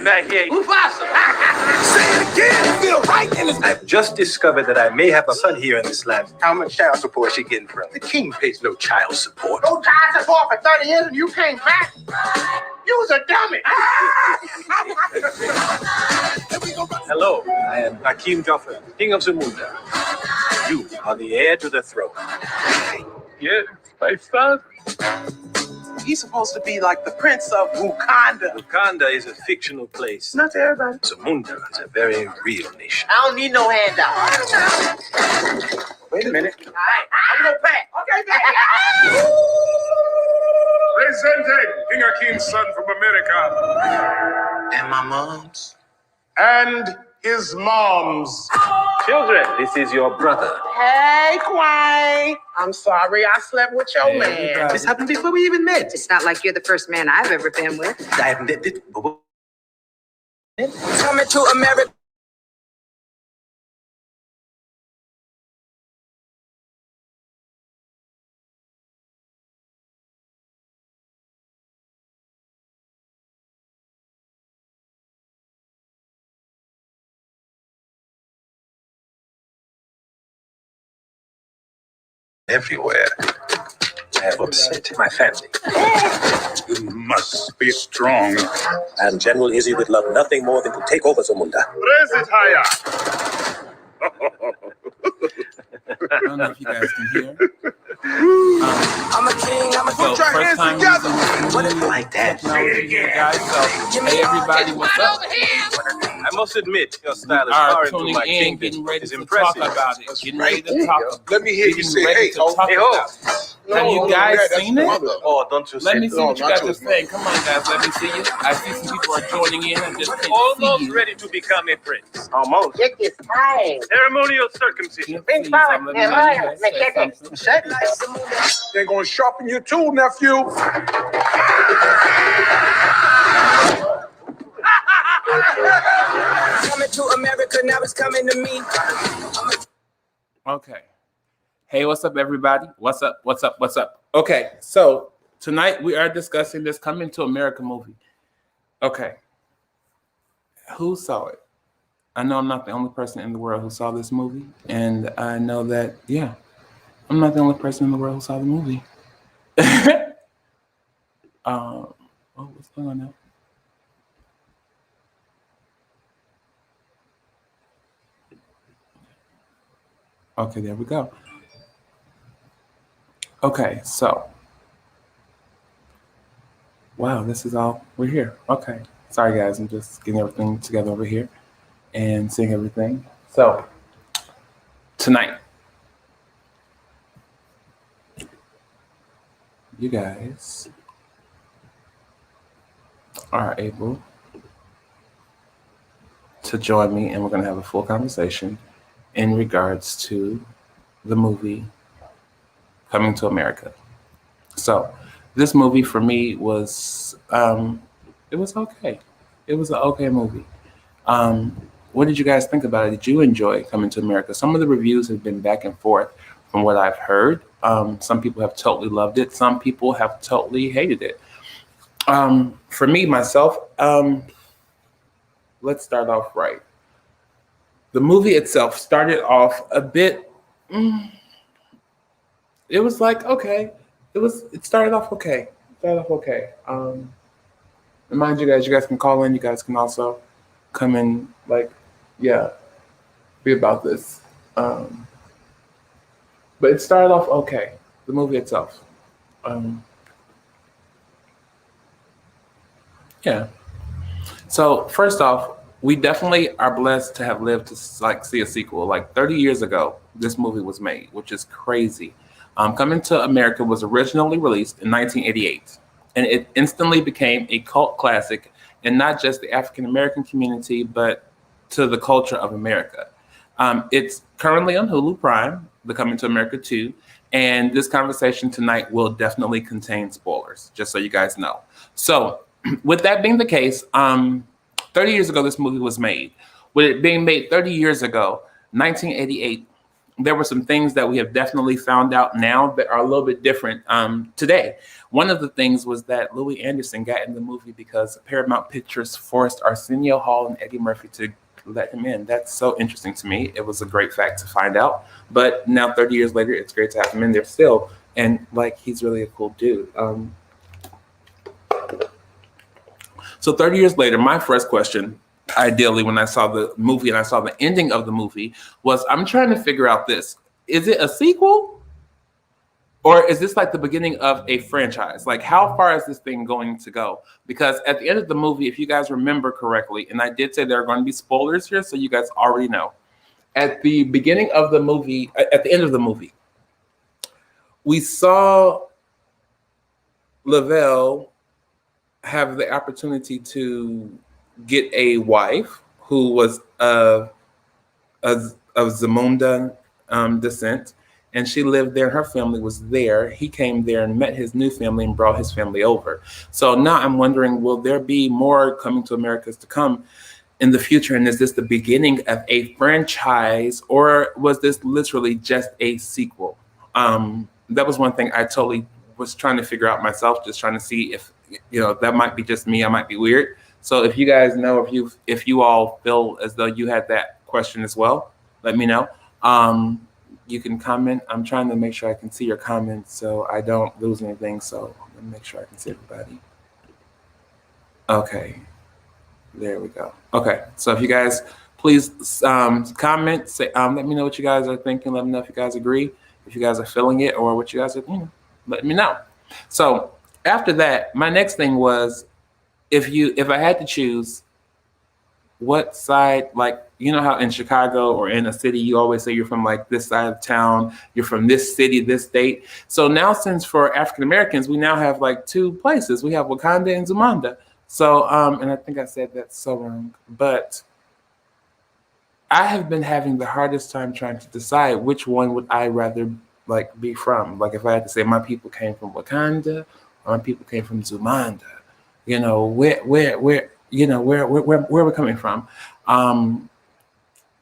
back here. Mufasa! Say it again, feel right in his... I've just discovered that I may have a son here in this land. How much child support is she getting from? The king pays no child support. No child support for 30 years and you came back? You was a dummy. Hello, I am Hakim Jaffa, king of Zamunda. You are the heir to the throne. Yes, my son. He's supposed to be like the prince of Wakanda. Wakanda is a fictional place. Not to everybody. Zamunda is a very real nation. I don't need no handout. Wait a minute. All right, I'm gonna pay. Okay, baby. Presenting King Akim's son from America. And my mom's. And his mom's. Children, this is your brother. Hey, Quay. I'm sorry I slept with your man. This happened before we even met. It's not like you're the first man I've ever been with. I haven't met it. Coming to America. Everywhere. I have upset my family. You must be strong. And General Izzy would love nothing more than to take over Zamunda. Raise it higher. I don't know if you guys can hear. I'm a king, I'm a So Put your first hands time together. using What is it like that? technology here, guys. So hey everybody, what's up? I must admit, your style is Are far into tuning my in, kingdom. getting ready It's to impressive. talk about it. Getting ready to talk about it. Let me hear you Getting say, ready hey, to ho. talk Hey, about ho. it. Have you guys seen it? Oh, don't you Let say me see No, what you not got to yours, say. Come on, guys. Let me see you. I see some people are joining in. I just can't see almost you. ready to become a prince. Almost. Get this time. Ceremonial circumcision. Can't see you, so I'm letting you know you guys say something. Shut up. They're going to sharpen your tool, nephew. coming to America, now it's coming to me. Okay. Hey, what's up, everybody? What's up? What's up? What's up? Okay, so tonight we are discussing this Coming to America movie. Okay. Who saw it? I know I'm not the only person in the world who saw this movie. And I know that, yeah, I'm not the only person in the world who saw the movie. What's going on now? Okay, there we go. Okay, so. Wow, this is all, we're here. Okay. Sorry, guys, I'm just getting everything together over here and seeing everything. So, tonight, you guys are able to join me, and we're going to have a full conversation in regards to the movie Coming to America. So, this movie for me was, it was okay. It was an okay movie. What did you guys think about it? Did you enjoy Coming to America? Some of the reviews have been back and forth from what I've heard. Some people have totally loved it. Some people have totally hated it. For me, myself, let's start off right. The movie itself started off a bit, it was like, okay. It started off okay. Remind you guys can call in. You guys can also come in, like, yeah, be about this. But it started off okay. The movie itself. Yeah. So first off, we definitely are blessed to have lived to see a sequel. Like 30 years ago, this movie was made, which is crazy. Coming to America was originally released in 1988, and it instantly became a cult classic, and not just the African American community, but to the culture of America. It's currently on Hulu Prime, The Coming to America 2, and this conversation tonight will definitely contain spoilers, just so you guys know. So, with that being the case, 30 years ago, this movie was made. With it being made 30 years ago, 1988, there were some things that we have definitely found out now that are a little bit different today. One of the things was that Louis Anderson got in the movie because Paramount Pictures forced Arsenio Hall and Eddie Murphy to let him in. That's so interesting to me. It was a great fact to find out. But now 30 years later, it's great to have him in there still. And like, he's really a cool dude. So 30 years later, my first question, ideally, when I saw the movie and I saw the ending of the movie, was I'm trying to figure out this. Is it a sequel? Or is this like the beginning of a franchise? Like, how far is this thing going to go? Because at the end of the movie, if you guys remember correctly, and I did say there are going to be spoilers here, so you guys already know. At the beginning of the movie, at the end of the movie, we saw Lavelle have the opportunity to get a wife who was of Zamunda descent, and she lived there. Her family was there. He came there and met his new family and brought his family over. So now I'm wondering, will there be more Coming to Americas to come in the future? And is this the beginning of a franchise, or was this literally just a sequel? That was one thing I totally was trying to figure out myself, just trying to see if, you know, that might be just me. I might be weird. So if you guys know, if you all feel as though you had that question as well, let me know. You can comment. I'm trying to make sure I can see your comments so I don't lose anything. So let me make sure I can see everybody. Okay, there we go. Okay, so if you guys please comment, say, let me know what you guys are thinking. Let me know if you guys agree, if you guys are feeling it, or what you guys are, let me know. So after that, my next thing was, if I had to choose, what side, like, you know how in Chicago or in a city, you always say you're from like this side of town, you're from this city, this state. So now, since for African Americans, we now have like two places. We have Wakanda and Zamunda. So, and I think I said that so wrong, but I have been having the hardest time trying to decide which one would I rather like be from. Like, if I had to say my people came from Wakanda or my people came from Zamunda, you know, where we're coming from.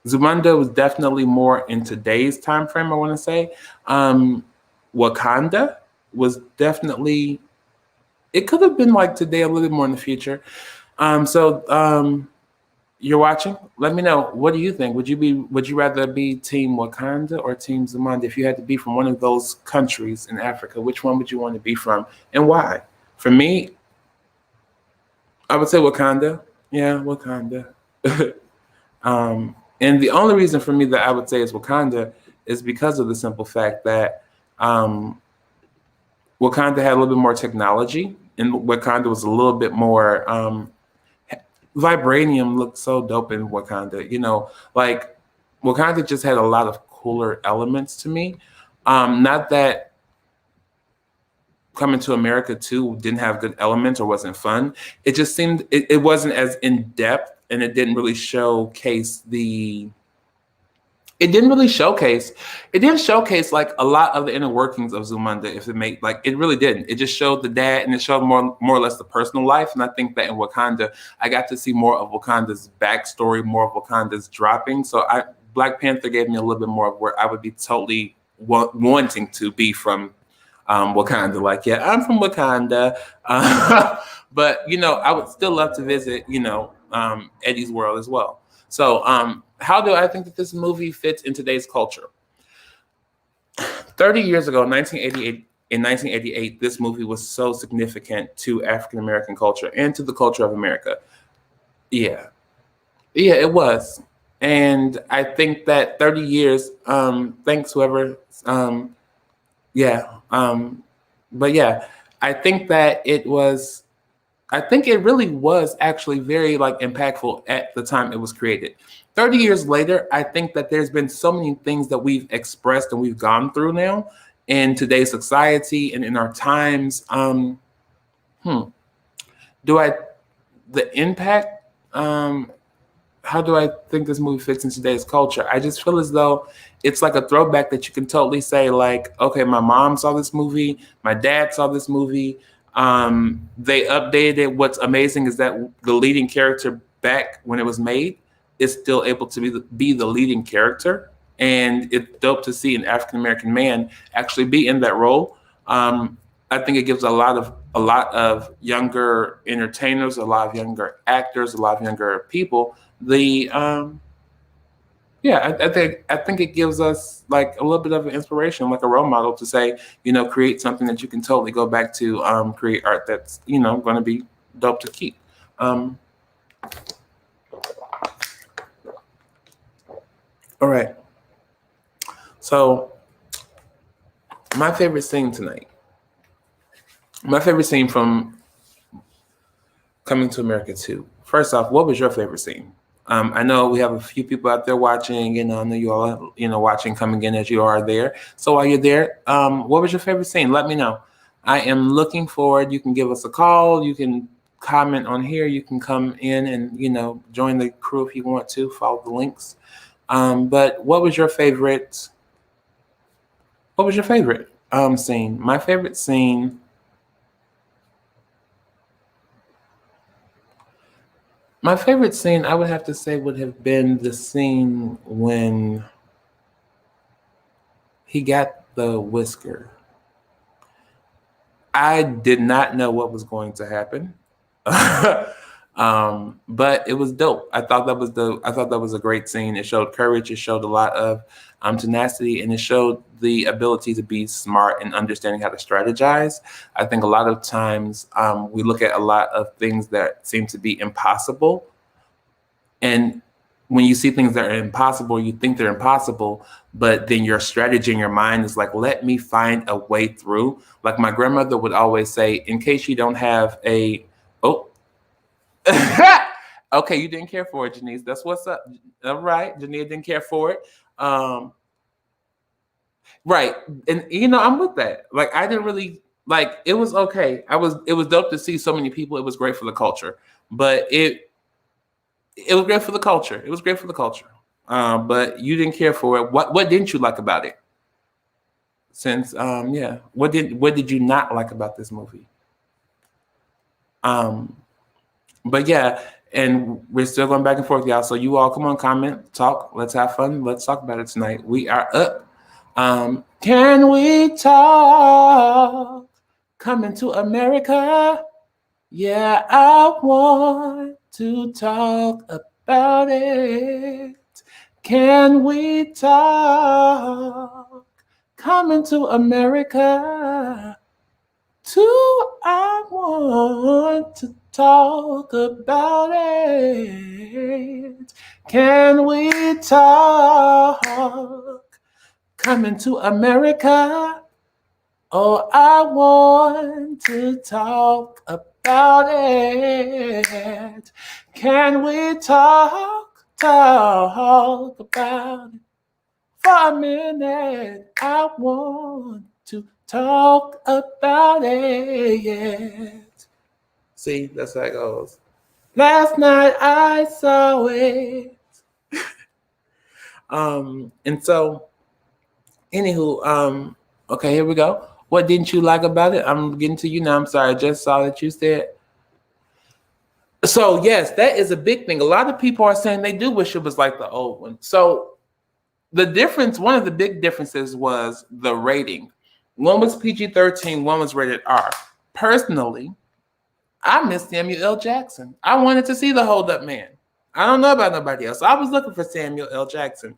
Zamunda was definitely more in today's time frame, I want to say. Wakanda was definitely, it could have been like today, a little bit more in the future. You're watching, let me know, what do you think? Would you rather be Team Wakanda or Team Zamunda? If you had to be from one of those countries in Africa, which one would you want to be from and why? For me, I would say Wakanda. Yeah, Wakanda. And the only reason for me that I would say is Wakanda is because of the simple fact that Wakanda had a little bit more technology, and Wakanda was a little bit more vibranium looked so dope in Wakanda. You know, like Wakanda just had a lot of cooler elements to me. Not that Coming to America 2 didn't have good elements or wasn't fun. It just seemed it wasn't as in depth, and it didn't showcase like a lot of the inner workings of Zamunda. If it made, like, it really didn't. It just showed the dad, and it showed more or less the personal life. And I think that in Wakanda, I got to see more of Wakanda's backstory, more of Wakanda's dropping. So Black Panther gave me a little bit more of where I would be totally wanting to be from. Wakanda, like, yeah, I'm from Wakanda, but you know, I would still love to visit, you know, Eddie's world as well. So, how do I think that this movie fits in today's culture? 30 years ago, in 1988, this movie was so significant to African American culture and to the culture of America. Yeah, it was, and I think that 30 years. Thanks, whoever. But yeah, I think that it really was actually very like impactful at the time it was created. 30 years later, I think that there's been so many things that we've expressed and we've gone through now in today's society and in our times. The impact, how do I think this movie fits in today's culture? I just feel as though it's like a throwback that you can totally say, like, okay, my mom saw this movie, my dad saw this movie. They updated it. What's amazing is that the leading character back when it was made is still able to be the leading character. and it's dope to see an African American man actually be in that role. I think it gives a lot of younger entertainers, a lot of younger actors, a lot of younger people the yeah, I think it gives us like a little bit of an inspiration, like a role model to say, create something that you can totally go back to, create art that's going to be dope to keep. All right. So my favorite scene tonight. My favorite scene from Coming to America 2. First off, what was your favorite scene? I know we have a few people out there watching, I know you all, watching, coming in as you are there. So while you're there, what was your favorite scene? Let me know. I am looking forward. You can give us a call. You can comment on here. You can come in and, join the crew if you want to, follow the links. But what was your favorite? What was your favorite scene? My favorite scene. My favorite scene, I would have to say, would have been the scene when he got the whisker. I did not know what was going to happen, but it was dope. I thought that was a great scene. It showed courage. It showed a lot of tenacity, and it showed the ability to be smart and understanding how to strategize. I think a lot of times we look at a lot of things that seem to be impossible, and when you see things that are impossible, you think they're impossible, but then your strategy in your mind is like, let me find a way through. Like my grandmother would always say, in case you don't have okay, you didn't care for it, Janice. That's what's up. All right, Jania didn't care for it. Right, and I'm with that. Like I didn't really like. It was okay. It was dope to see so many people. It was great for the culture, but it was great for the culture. It was great for the culture. But you didn't care for it. What didn't you like about it? Since what did you not like about this movie? But yeah, and we're still going back and forth, y'all. So you all come on, comment, talk. Let's have fun. Let's talk about it tonight. We are up. Can we talk? Coming to America. Yeah, I want to talk about it. Can we talk? Coming to America. I want to talk about it. Can we talk? Coming to America. Oh, I want to talk about it. Can we talk about it for a minute? I want to talk about it. See, that's how it goes. Last night I saw it. And so, anywho, okay, here we go. What didn't you like about it? I'm getting to you now. I'm sorry. I just saw that you said. So, yes, that is a big thing. A lot of people are saying they do wish it was like the old one. So, one of the big differences was the rating. One was PG-13, one was rated R. Personally, I miss Samuel L. Jackson. I wanted to see the Hold Up Man. I don't know about nobody else. I was looking for Samuel L. Jackson.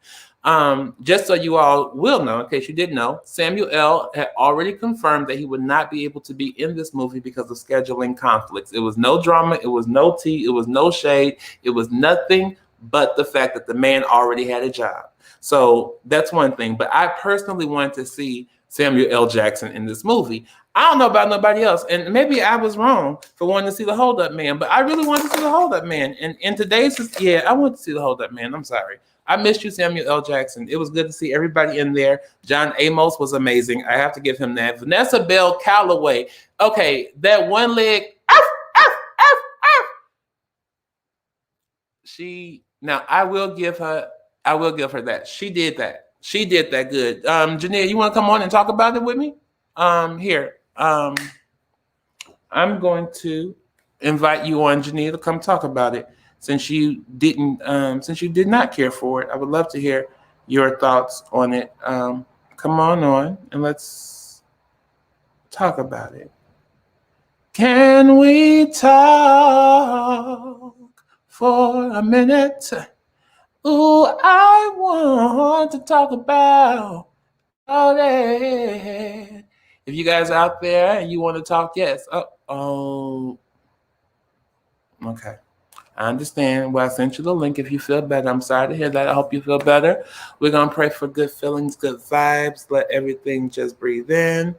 Just so you all will know, in case you didn't know, Samuel L. had already confirmed that he would not be able to be in this movie because of scheduling conflicts. It was no drama. It was no tea. It was no shade. It was nothing but the fact that the man already had a job. So that's one thing. But I personally wanted to see Samuel L. Jackson in this movie. I don't know about nobody else, and maybe I was wrong for wanting to see the Hold Up Man, but I really wanted to see the Hold Up Man. And in today's, I want to see the Hold Up Man. I'm sorry. I missed you, Samuel L. Jackson. It was good to see everybody in there. John Amos was amazing. I have to give him that. Vanessa Bell Calloway. Okay, that one leg. I will give her that. She did that. She did that good. Janelle, you want to come on and talk about it with me? Here. I'm going to invite you on, Janelle, to come talk about it. Since you did not care for it, I would love to hear your thoughts on it. Come on and let's talk about it. Can we talk for a minute? Ooh, I want to talk about all that. If you guys are out there and you want to talk, yes. Oh, okay. I understand. Well, I sent you the link. If you feel better, I'm sorry to hear that. I hope you feel better. We're going to pray for good feelings, good vibes. Let everything just breathe in,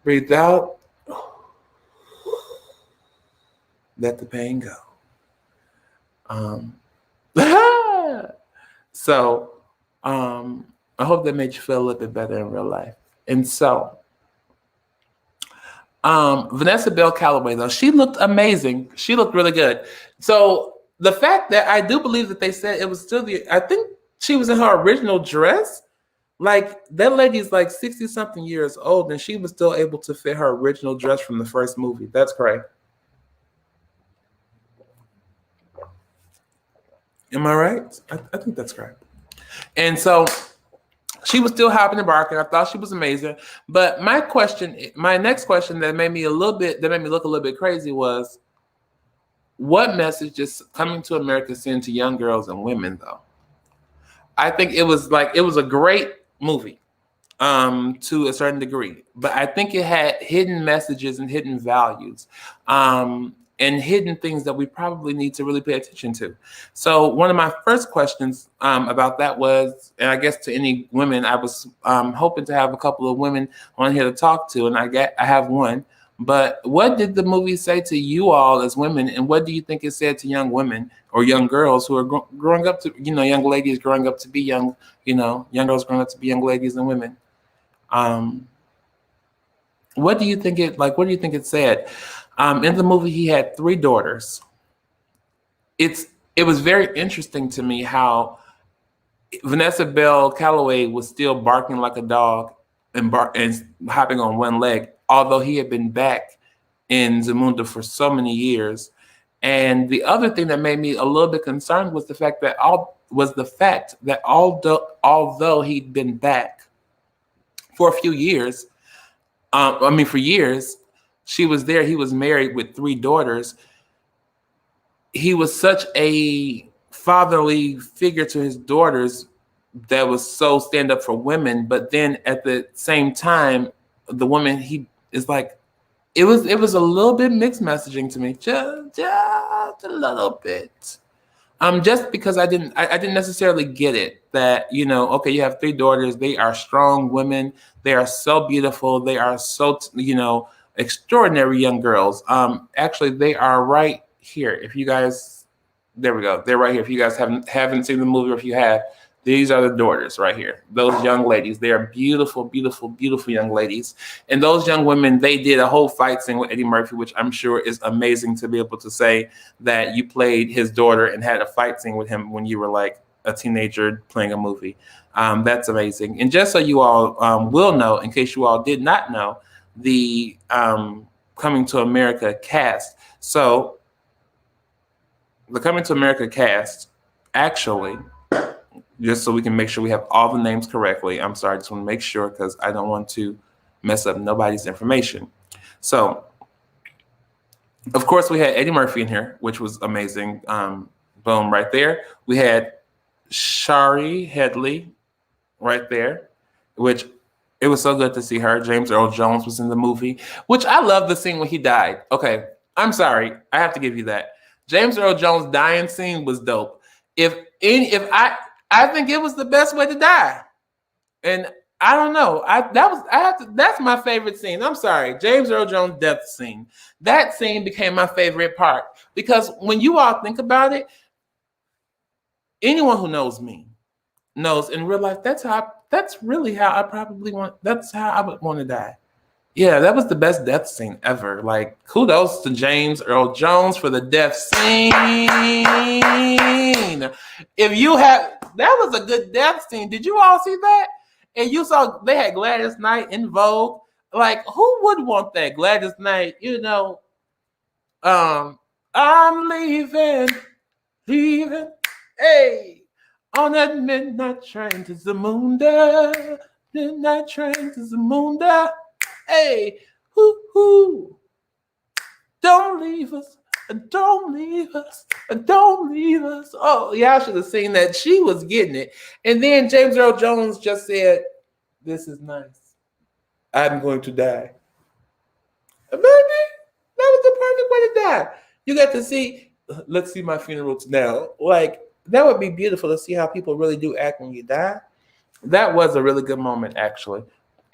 breathe out. Let the pain go. So, I hope that made you feel a little bit better in real life. And so, Vanessa Bell Calloway, though, she looked amazing. She looked really good. So the fact that I do believe that they said it was still I think she was in her original dress. Like, that lady's like 60 something years old and she was still able to fit her original dress from the first movie. That's crazy. Am I right? I think that's correct. And so she was still hopping and barking. I thought she was amazing. But my next question that made me look a little bit crazy was, what message is Coming to America send to young girls and women, though? I think it was a great movie, to a certain degree. But I think it had hidden messages and hidden values. And hidden things that we probably need to really pay attention to. So one of my first questions about that was, and I guess to any women, I was hoping to have a couple of women on here to talk to, and I have one. But what did the movie say to you all as women, and what do you think it said to young women or young girls who are growing up to, young ladies growing up to be young girls growing up to be young ladies and women? What do you think it said? In the movie, he had 3 daughters. It was very interesting to me how Vanessa Bell Calloway was still barking like a dog and hopping on one leg, although he had been back in Zamunda for so many years. And the other thing that made me a little bit concerned was the fact that although he'd been back for a few years, for years, she was there. He was married with 3 daughters. He was such a fatherly figure to his daughters that was so stand up for women. But then at the same time, the woman, he is like, it was a little bit mixed messaging to me, just a little bit. Just because I didn't necessarily get it that, okay, you have 3 daughters. They are strong women. They are so beautiful. They are so, extraordinary young girls. Actually, they are right here. If you guys, there we go. They're right here. If you guys haven't seen the movie, or if you have, these are the daughters right here. Those young ladies. They are beautiful, beautiful, beautiful young ladies. And those young women, they did a whole fight scene with Eddie Murphy, which I'm sure is amazing to be able to say that you played his daughter and had a fight scene with him when you were like a teenager playing a movie. That's amazing. And just so you all will know, in case you all did not know, the Coming to America cast. So the Coming to America cast, actually, just so we can make sure we have all the names correctly. I'm sorry, I just want to make sure because I don't want to mess up nobody's information. So, of course, we had Eddie Murphy in here, which was amazing. Boom, right there. We had Shari Headley right there, which it was so good to see her. James Earl Jones was in the movie, which I love the scene when he died. Okay, I'm sorry. I have to give you that. James Earl Jones' dying scene was dope. I think it was the best way to die. And I don't know. That's my favorite scene. I'm sorry. James Earl Jones' death scene. That scene became my favorite part. Because when you all think about it, anyone who knows me knows in real life, that's really how I would want to die. Yeah, that was the best death scene ever. Like, kudos to James Earl Jones for the death scene. That was a good death scene. Did you all see that? And you saw they had Gladys Knight in Vogue. Like, who would want that? Gladys Knight, I'm leaving. Hey. On that midnight train to Zamunda. Midnight train to Zamunda. Hey, hoo hoo. Don't leave us. Don't leave us. Don't leave us. Oh, y'all should have seen that. She was getting it. And then James Earl Jones just said, "This is nice. I'm going to die." Baby, that was the perfect way to die. You got to see, let's see my funerals now. Like, that would be beautiful to see how people really do act when you die. That was a really good moment, actually.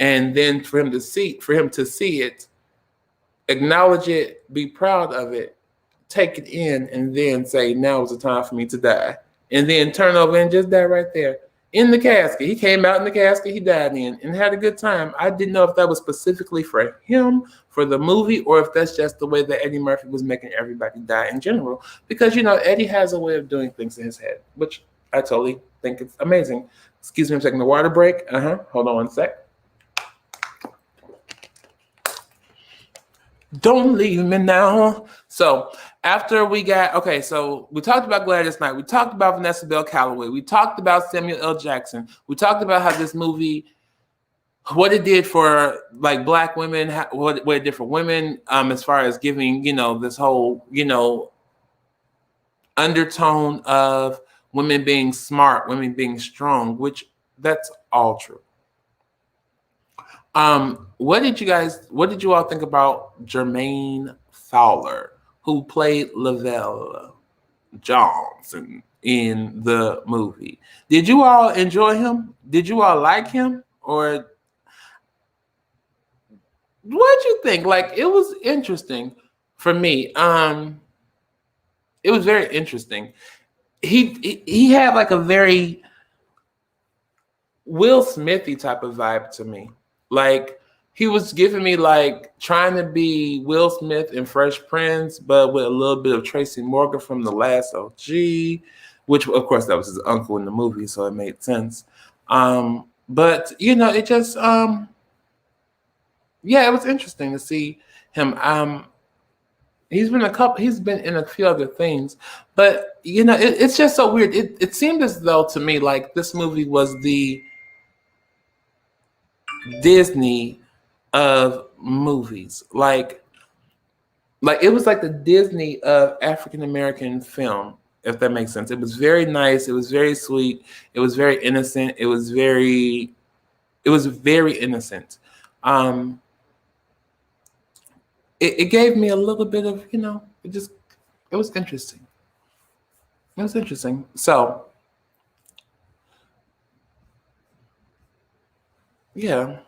And then for him to see it, acknowledge it, be proud of it, take it in, and then say, now is the time for me to die. And then turn over and just die right there. In the casket. He came out in the casket he died in and had a good time. I didn't know if that was specifically for him, for the movie, or if that's just the way that Eddie Murphy was making everybody die in general. Because, Eddie has a way of doing things in his head, which I totally think it's amazing. Excuse me, I'm taking a water break. Hold on one sec. Don't leave me now. So after we got, so we talked about Gladys Knight. We talked about Vanessa Bell Calloway. We talked about Samuel L. Jackson. We talked about how this movie, what it did for like Black women, what it did for women, as far as giving, this whole, undertone of women being smart, women being strong, which that's all true. What did you all think about Jermaine Fowler, who played Lavelle Johnson in the movie? Did you all enjoy him? Did you all like him? Or what'd you think? Like, it was interesting for me. It was very interesting. He had like a very Will Smithy type of vibe to me. Like, he was giving me like trying to be Will Smith in Fresh Prince, but with a little bit of Tracy Morgan from The Last OG, which of course that was his uncle in the movie, so it made sense. But it just it was interesting to see him. He's been in a few other things, but it's just so weird. It seemed as though to me like this movie was the Disney of movies. Like it was like the Disney of African American film, if that makes sense. It was very nice, it was very sweet, it was very innocent, it was very innocent. It gave me a little bit of, it was interesting. It was interesting. So yeah.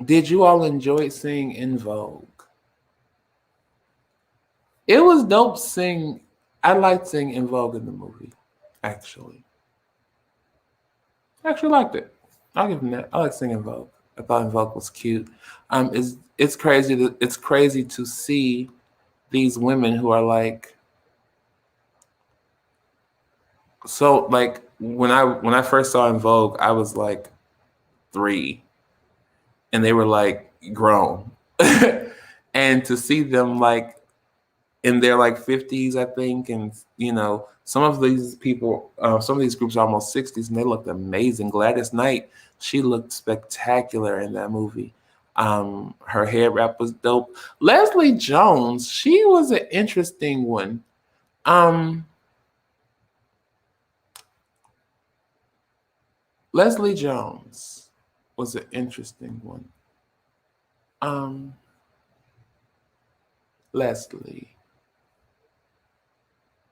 Did you all enjoy seeing In Vogue? It was dope seeing. I liked seeing In Vogue in the movie. Actually, I actually liked it. I'll give him that. I like seeing In Vogue. I thought In Vogue was cute. It's crazy to see these women who are like. So like when I first saw In Vogue, I was like 3. And they were like grown. And to see them like in their like 50s, I think, and some of these people, some of these groups are almost 60s, and they looked amazing. Gladys Knight, she looked spectacular in that movie. Her hair wrap was dope. Leslie Jones, she was an interesting one. Leslie Jones was an interesting one. Leslie.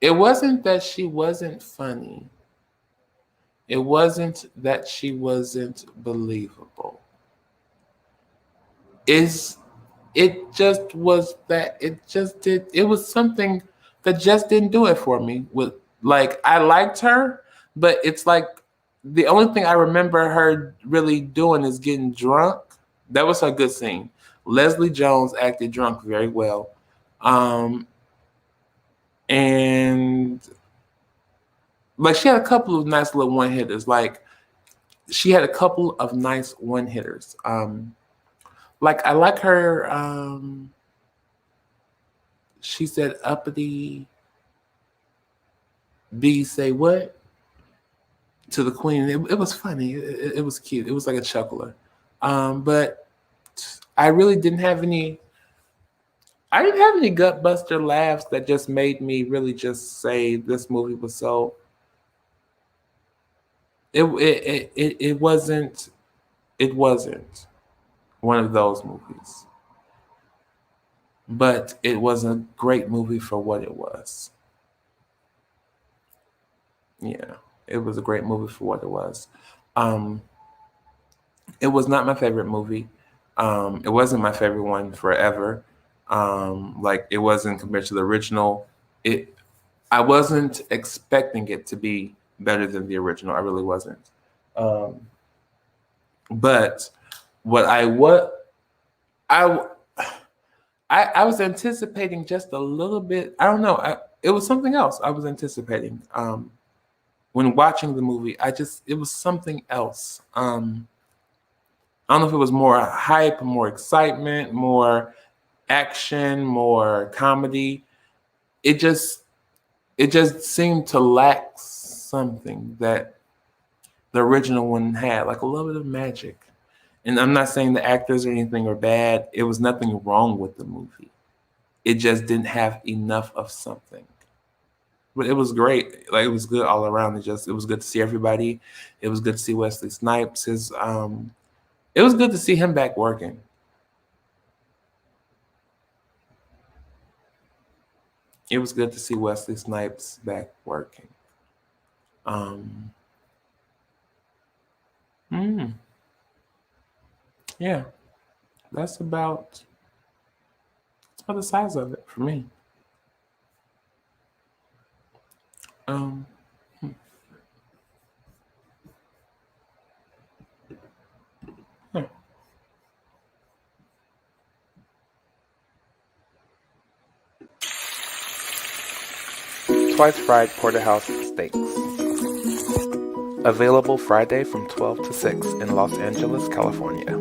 It wasn't that she wasn't funny. It wasn't that she wasn't believable. It just was that it was something that just didn't do it for me. I liked her, but it's like the only thing I remember her really doing is getting drunk. That was her good scene. Leslie Jones acted drunk very well. And like she had a couple of nice little one-hitters. Like she had a couple of nice one-hitters. Like I like her, she said uppity. B say what to the queen. It was funny. It was cute. It was like a chuckler. But I really didn't have any. I didn't have any gutbuster laughs that just made me really just say this movie was so. It wasn't. It wasn't one of those movies, but it was a great movie for what it was. Yeah, it was a great movie for what it was. Um, it was not my favorite movie. It wasn't my favorite one forever. Like it wasn't compared to the original. It I wasn't expecting it to be better than the original. I really wasn't. Um, but what I I was anticipating just a little bit. I don't know. It was something else I was anticipating. When watching the movie, it was something else. I don't know if it was more hype, more excitement, more action, more comedy. It just it just seemed to lack something that the original one had, like a little bit of magic. And I'm not saying the actors or anything are bad. It was nothing wrong with the movie. It just didn't have enough of something. But it was great. Like it was good all around. It was good to see everybody. It was good to see Wesley Snipes. It was good to see him back working. It was good to see Wesley Snipes back working. Um, mm, yeah, that's about the size of it for me. Um, hmm. Twice fried porterhouse steaks. Available Friday from 12 to 6 in Los Angeles, California.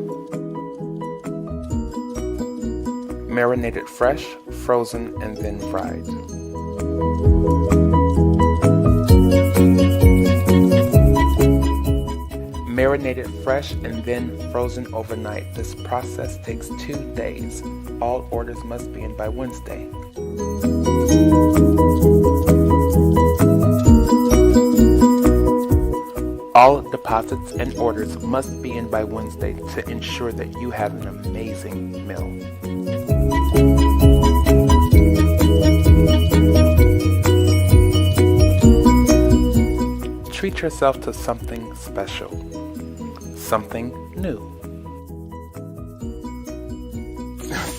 Marinated fresh, frozen, and then fried. Marinated fresh and then frozen overnight. This process takes 2 days. All orders must be in by Wednesday. All deposits and orders must be in by Wednesday to ensure that you have an amazing meal. Treat yourself to something special, something new,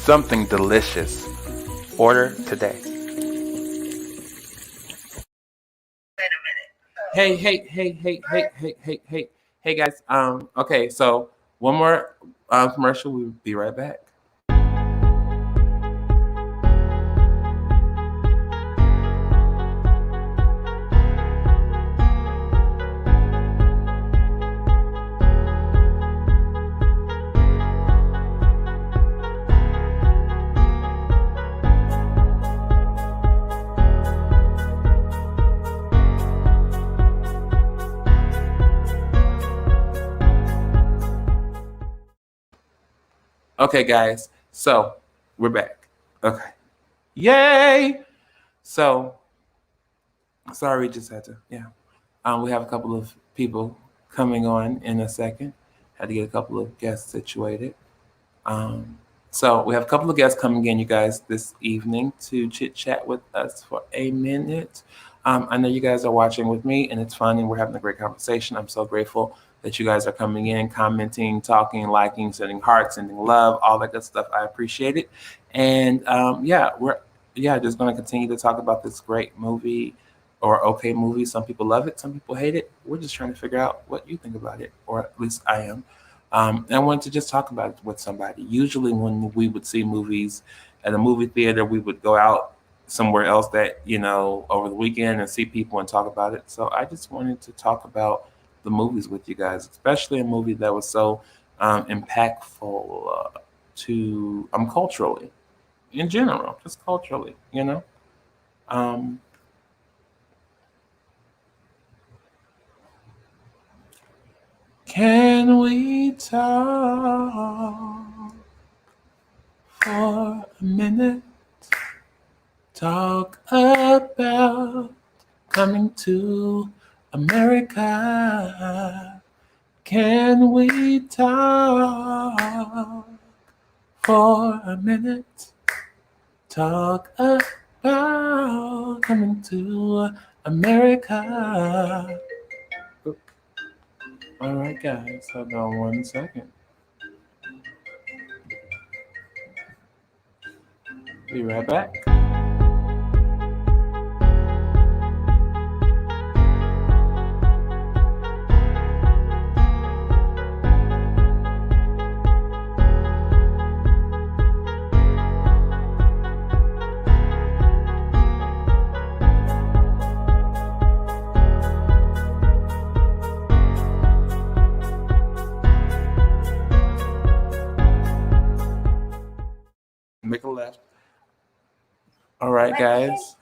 something delicious. Order today. Hey, guys. Okay, so one more commercial. We'll be right back. Okay, guys. So we're back. Okay. Yay! So sorry, just had to. Yeah. We have a couple of people coming on in a second. Had to get a couple of guests situated. So we have a couple of guests coming in, you guys, this evening to chit chat with us for a minute. I know you guys are watching with me, and it's fun, and we're having a great conversation. I'm so grateful that you guys are coming in, commenting, talking, liking, sending hearts, sending love, all that good stuff. I appreciate it. And we're just going to continue to talk about this great movie or okay movie. Some people love it, some people hate it. We're just trying to figure out what you think about it, or at least I am. And I wanted to just talk about it with somebody. Usually when we would see movies at a movie theater, we would go out somewhere else that, over the weekend and see people and talk about it. So I just wanted to talk about the movies with you guys, especially a movie that was so impactful to culturally, in general, just culturally, Um, Can we talk for a minute? Talk about coming to America. Can we talk for a minute? Talk about coming to America. All right, guys, hold on 1 second. Be right back. Make a left. All right, guys.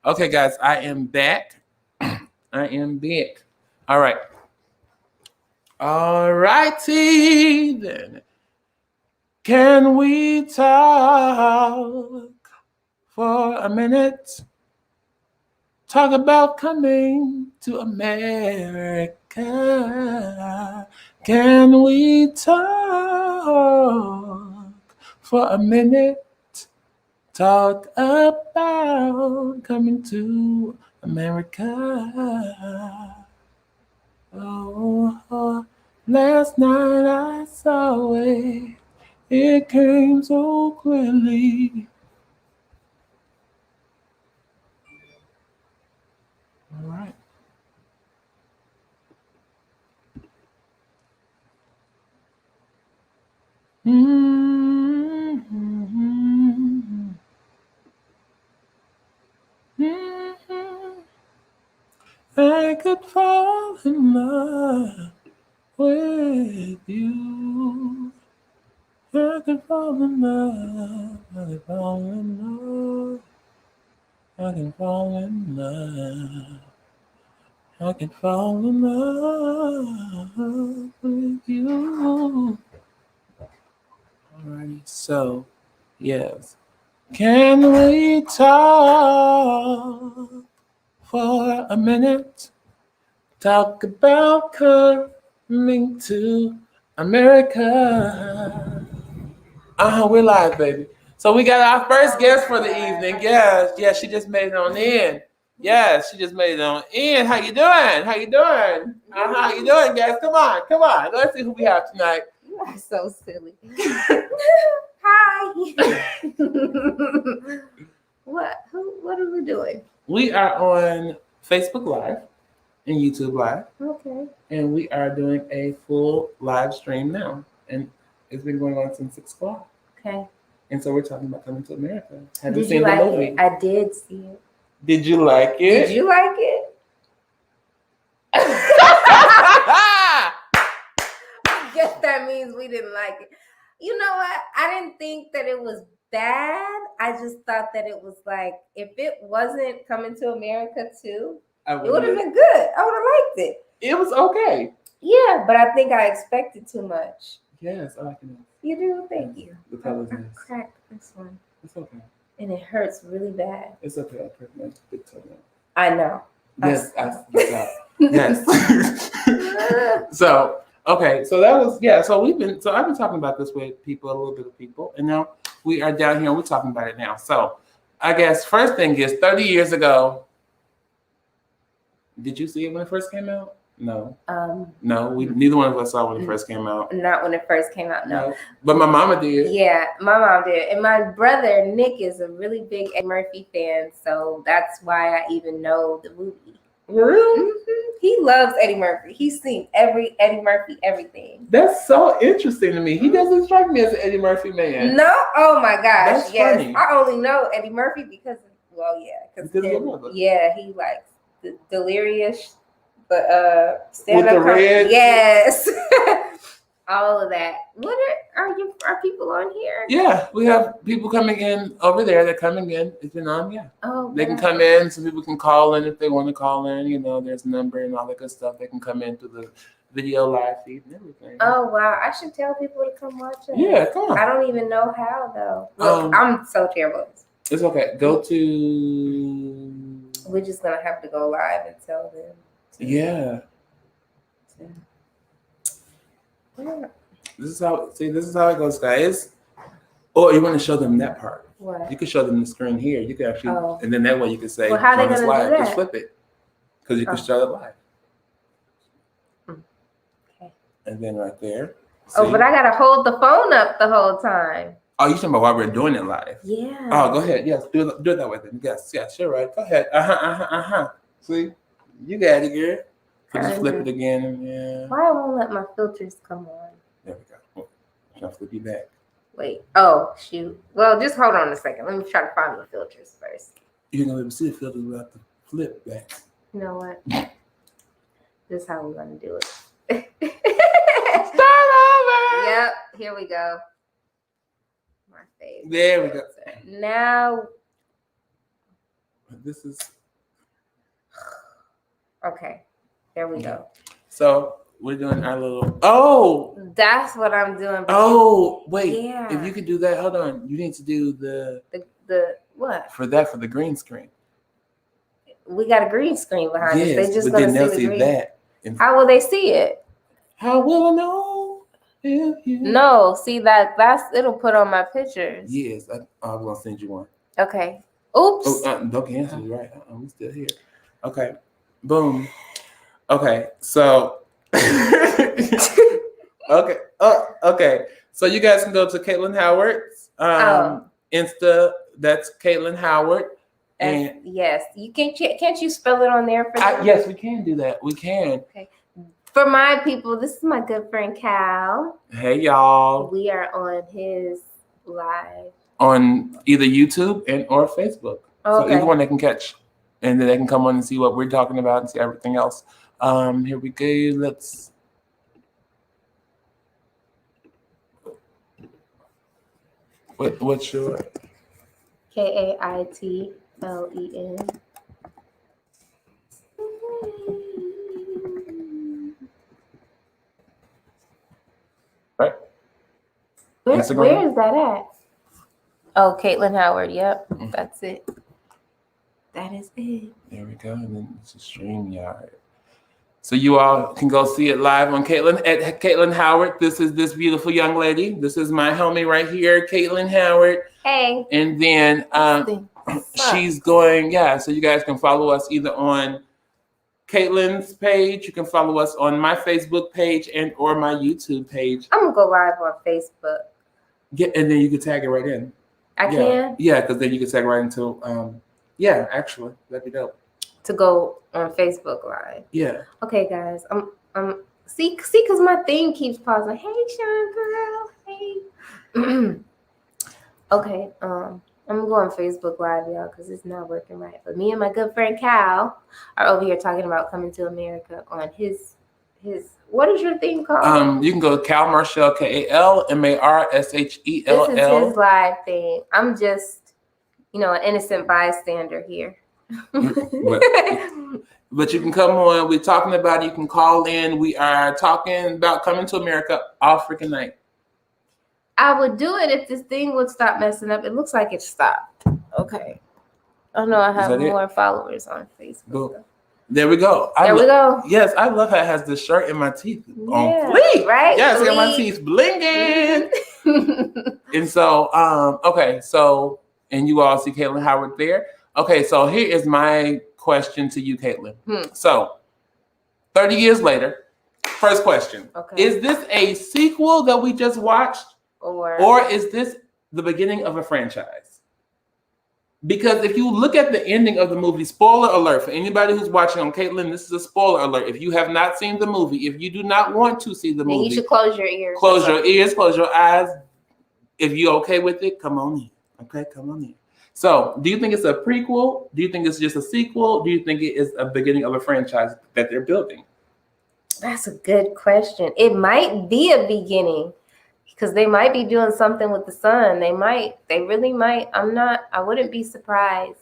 Okay, guys, I am back. I am back. All right. All righty then. Can we talk for a minute? Talk about coming to America. Can we talk for a minute? Talk about coming to America. Oh, last night I saw it. It came so clearly. All right. I could fall in love with you. I could fall in love. I could fall in love. I can fall in love. I can fall in love with you. Alrighty, so yes. Can we talk for a minute? Talk about coming to America. We're live, baby. So we got our first guest for the evening. Yes, she just made it on in. Yes, she just made it on in. How you doing? How you doing? How you doing, guys? Come on. Let's see who we have tonight. You are so silly. Hi. What are we doing? We are on Facebook Live and YouTube Live. Okay. And we are doing a full live stream now. And it's been going on since 6 o'clock. Okay. And so we're talking about coming to America. Have you Did seen you the like movie? it? I did see it. Did you like it? Did you like it? I guess that means we didn't like it. You know what? I didn't think that it was bad. I just thought that it was like, if it wasn't Coming to America too, it would have been good. I would have liked it. It was okay. Yeah, but I think I expected too much. Yes, I like it. You do? Thank you. The color's I nice. cracked this one. It's okay. And it hurts really bad. It's okay. I put my big toe down. I know. Yes, yes. So, okay. So that was, so I've been talking about this with people, a little bit of people. And now we are down here and we're talking about it now. So I guess first thing is 30 years ago. Did you see it when it first came out? No. No, neither one of us saw when it first came out. Not when it first came out, no. But my mama did. Yeah, my mom did. And my brother, Nick, is a really big Eddie Murphy fan. So that's why I even know the movie. For real? He loves Eddie Murphy. He's seen every Eddie Murphy everything. That's so interesting to me. He doesn't strike me as an Eddie Murphy man. No, oh my gosh, That's yes. funny. I only know Eddie Murphy because Because of your mother. yeah, he likes the Delirious, but stand With the red. Yes. All of that. What are people on here? Yeah, we have people coming in over there. They're coming in. It's been on, yeah. Oh, They can come in. Some people can call in if they want to call in. You know, there's a number and all that good stuff. They can come in through the video live feed and everything. Oh wow! I should tell people to come watch it. Yeah, come on. I don't even know how though. Look, I'm so terrible. It's okay. Go to. We're just gonna have to go live and tell them. Yeah. This is how it goes, guys. Or you want to show them that part. What? You can show them the screen here. You can actually, and then that way you can say, well, how they join us gonna live. do that? Just flip it. Because you can show it live. Okay. And then right there. Oh, but I gotta hold the phone up the whole time. Oh, you talking about why we're doing it live? Yeah. Oh, go ahead. Yes, do it that way then. Yes, you're right. Go ahead. See? You got it, girl. So just flip it again. And yeah. Why I won't let my filters come on? There we go. I'll flip you back. Wait. Oh, shoot. Well, just hold on a second. Let me try to find the filters first. You're going to be able to see the filters without the flip back. You know what? This is how we're going to do it. Start over! Yep. Here we go. My favorite. There we go. Now. This is. Okay. There we go. So we're doing our little. Oh! That's what I'm doing. Oh, wait. Yeah. If you could do that, hold on. You need to do the what? For the green screen. We got a green screen behind us. They just but then gonna they'll see the green. that. How will they see it? How will I know? No, see that's it'll put on my pictures. Yes, I'm gonna send you one. Okay. Oops. Oh, don't cancel it, right? We still here. Okay. Boom. Okay. So. Okay. Okay. So you guys can go to Caitlin Howard's Insta. That's Caitlin Howard. And yes, you can't you spell it on there for them? Yes, we can do that. We can. Okay. For my people, this is my good friend Cal. Hey y'all. We are on his live on either YouTube or Facebook. Okay. So either one they can catch, and then they can come on and see what we're talking about and see everything else. Here we go. Let's. What's your? KAITLEN. Right. Where is that at? Oh, Caitlin Howard. Yep, that's it. That is it. There we go. And then it's a StreamYard. So you all can go see it live on Caitlin Howard. This is this beautiful young lady. This is my homie right here, Caitlin Howard. Hey. And then she's going, so you guys can follow us either on Caitlin's page. You can follow us on my Facebook page or my YouTube page. I'm gonna go live on Facebook. Yeah, and then you can tag it right in. I can? Yeah, because then you can tag right into actually, that'd be dope. To go on Facebook Live. Yeah. Okay, guys. See, because my thing keeps pausing. Hey, Sean girl. Hey. Okay. I'm gonna go on Facebook Live, y'all, because it's not working right. But me and my good friend Cal are over here talking about coming to America on his. What is your thing called? You can go to Cal Marshall, KALMARSHELL. This is his live thing. I'm just, an innocent bystander here. But you can come on. We're talking about it. You can call in. We are talking about coming to America all freaking night. I would do it if this thing would stop messing up. It looks like it stopped. Okay. Oh no, I have more followers on Facebook. There we go. There we go. Yes, I love how it has the shirt in my teeth on fleek. Right? Yes, I got my teeth blinging. And so, okay, so, and you all see Caitlin Howard there. Okay, so here is my question to you, Caitlin. So, 30 years later, first question. Okay. Is this a sequel that we just watched? Or is this the beginning of a franchise? Because if you look at the ending of the movie, spoiler alert for anybody who's watching on Caitlin, this is a spoiler alert. If you have not seen the movie, if you do not want to see the Then movie, you should close your ears. close your ears, close your eyes. If you're okay with it, come on in. Okay, come on in. So, do you think it's a prequel? Do you think it's just a sequel? Do you think it is a beginning of a franchise that they're building? That's a good question. It might be a beginning because they might be doing something with the son. They really might. I wouldn't be surprised.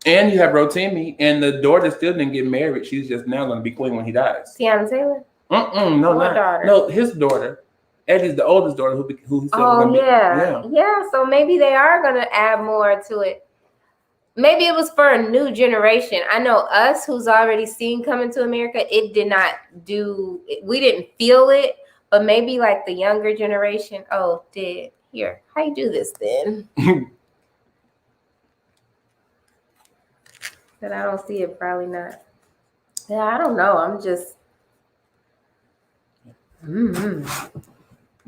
And you have Rotimi, and the daughter still didn't get married. She's just now going to be queen when he dies. Tiana Taylor? No, What not daughter? No, his daughter. Eddie's the oldest daughter who he's still Oh, going to yeah. be. Yeah, so maybe they are going to add more to it. Maybe it was for a new generation. I know us who's already seen Coming to America, it did not do, we didn't feel it, but maybe like the younger generation, did. Here, how you do this then? But I don't see it, probably not. Yeah, I don't know. I'm just.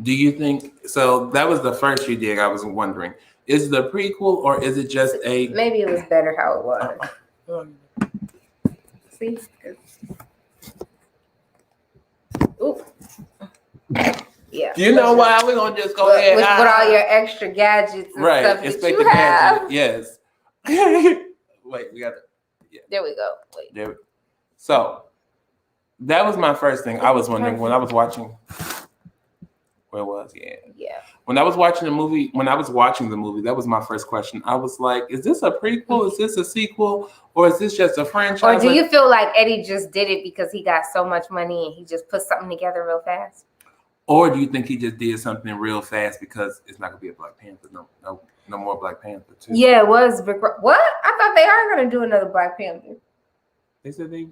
Do you think so? That was the first you did. I was wondering, is it a prequel or is it just a? Maybe it was better how it was. See? Ooh. Yeah. You know why? We're gonna just go ahead with all your extra gadgets and stuff that you have. Yes. Wait, we got to. Yeah. There we go. Wait. There. So that was my first thing. I was wondering when I was watching. Where was Yeah. When I was watching the movie, that was my first question. I was like, is this a prequel? Is this a sequel? Or is this just a franchise? Or do you feel like Eddie just did it because he got so much money and he just put something together real fast? Or do you think he just did something real fast because it's not gonna be a Black Panther? No more Black Panther too. Yeah, it was what? I thought they are gonna do another Black Panther. They said they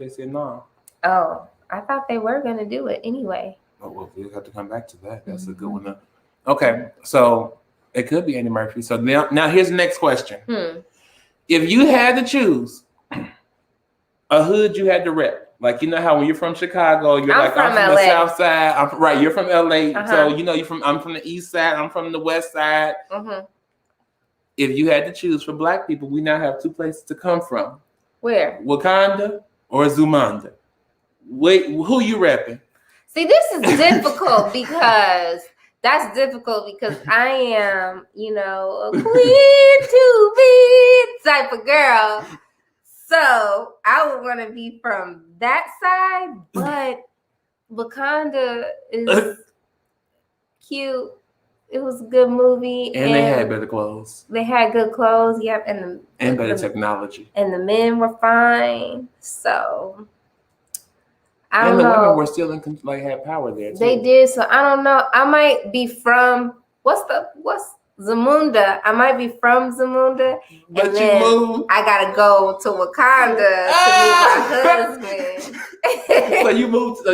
said no. Oh, I thought they were gonna do it anyway. Oh, well, we'll have to come back to that. That's a good one. Okay, so it could be Andy Murphy. So now here's the next question. If you had to choose a hood you had to rep, like you know how when you're from Chicago, you're I'm from the South Side. You're from LA. So you know I'm from the East Side. I'm from the West Side. If you had to choose for Black people, we now have two places to come from. Where? Wakanda or Zumanda. Wait, who you repping? See, this is difficult because I am, a queen to be type of girl. So I would want to be from that side, but Wakanda is cute. It was a good movie. And they had better clothes. They had good clothes, yep. And better technology. And the men were fine. So I don't know. And the women were still had power there too. They did. So I don't know. I might be from what's Zamunda. I might be from Zamunda. But and you then moved. I gotta go to Wakanda to meet my husband. So you moved. So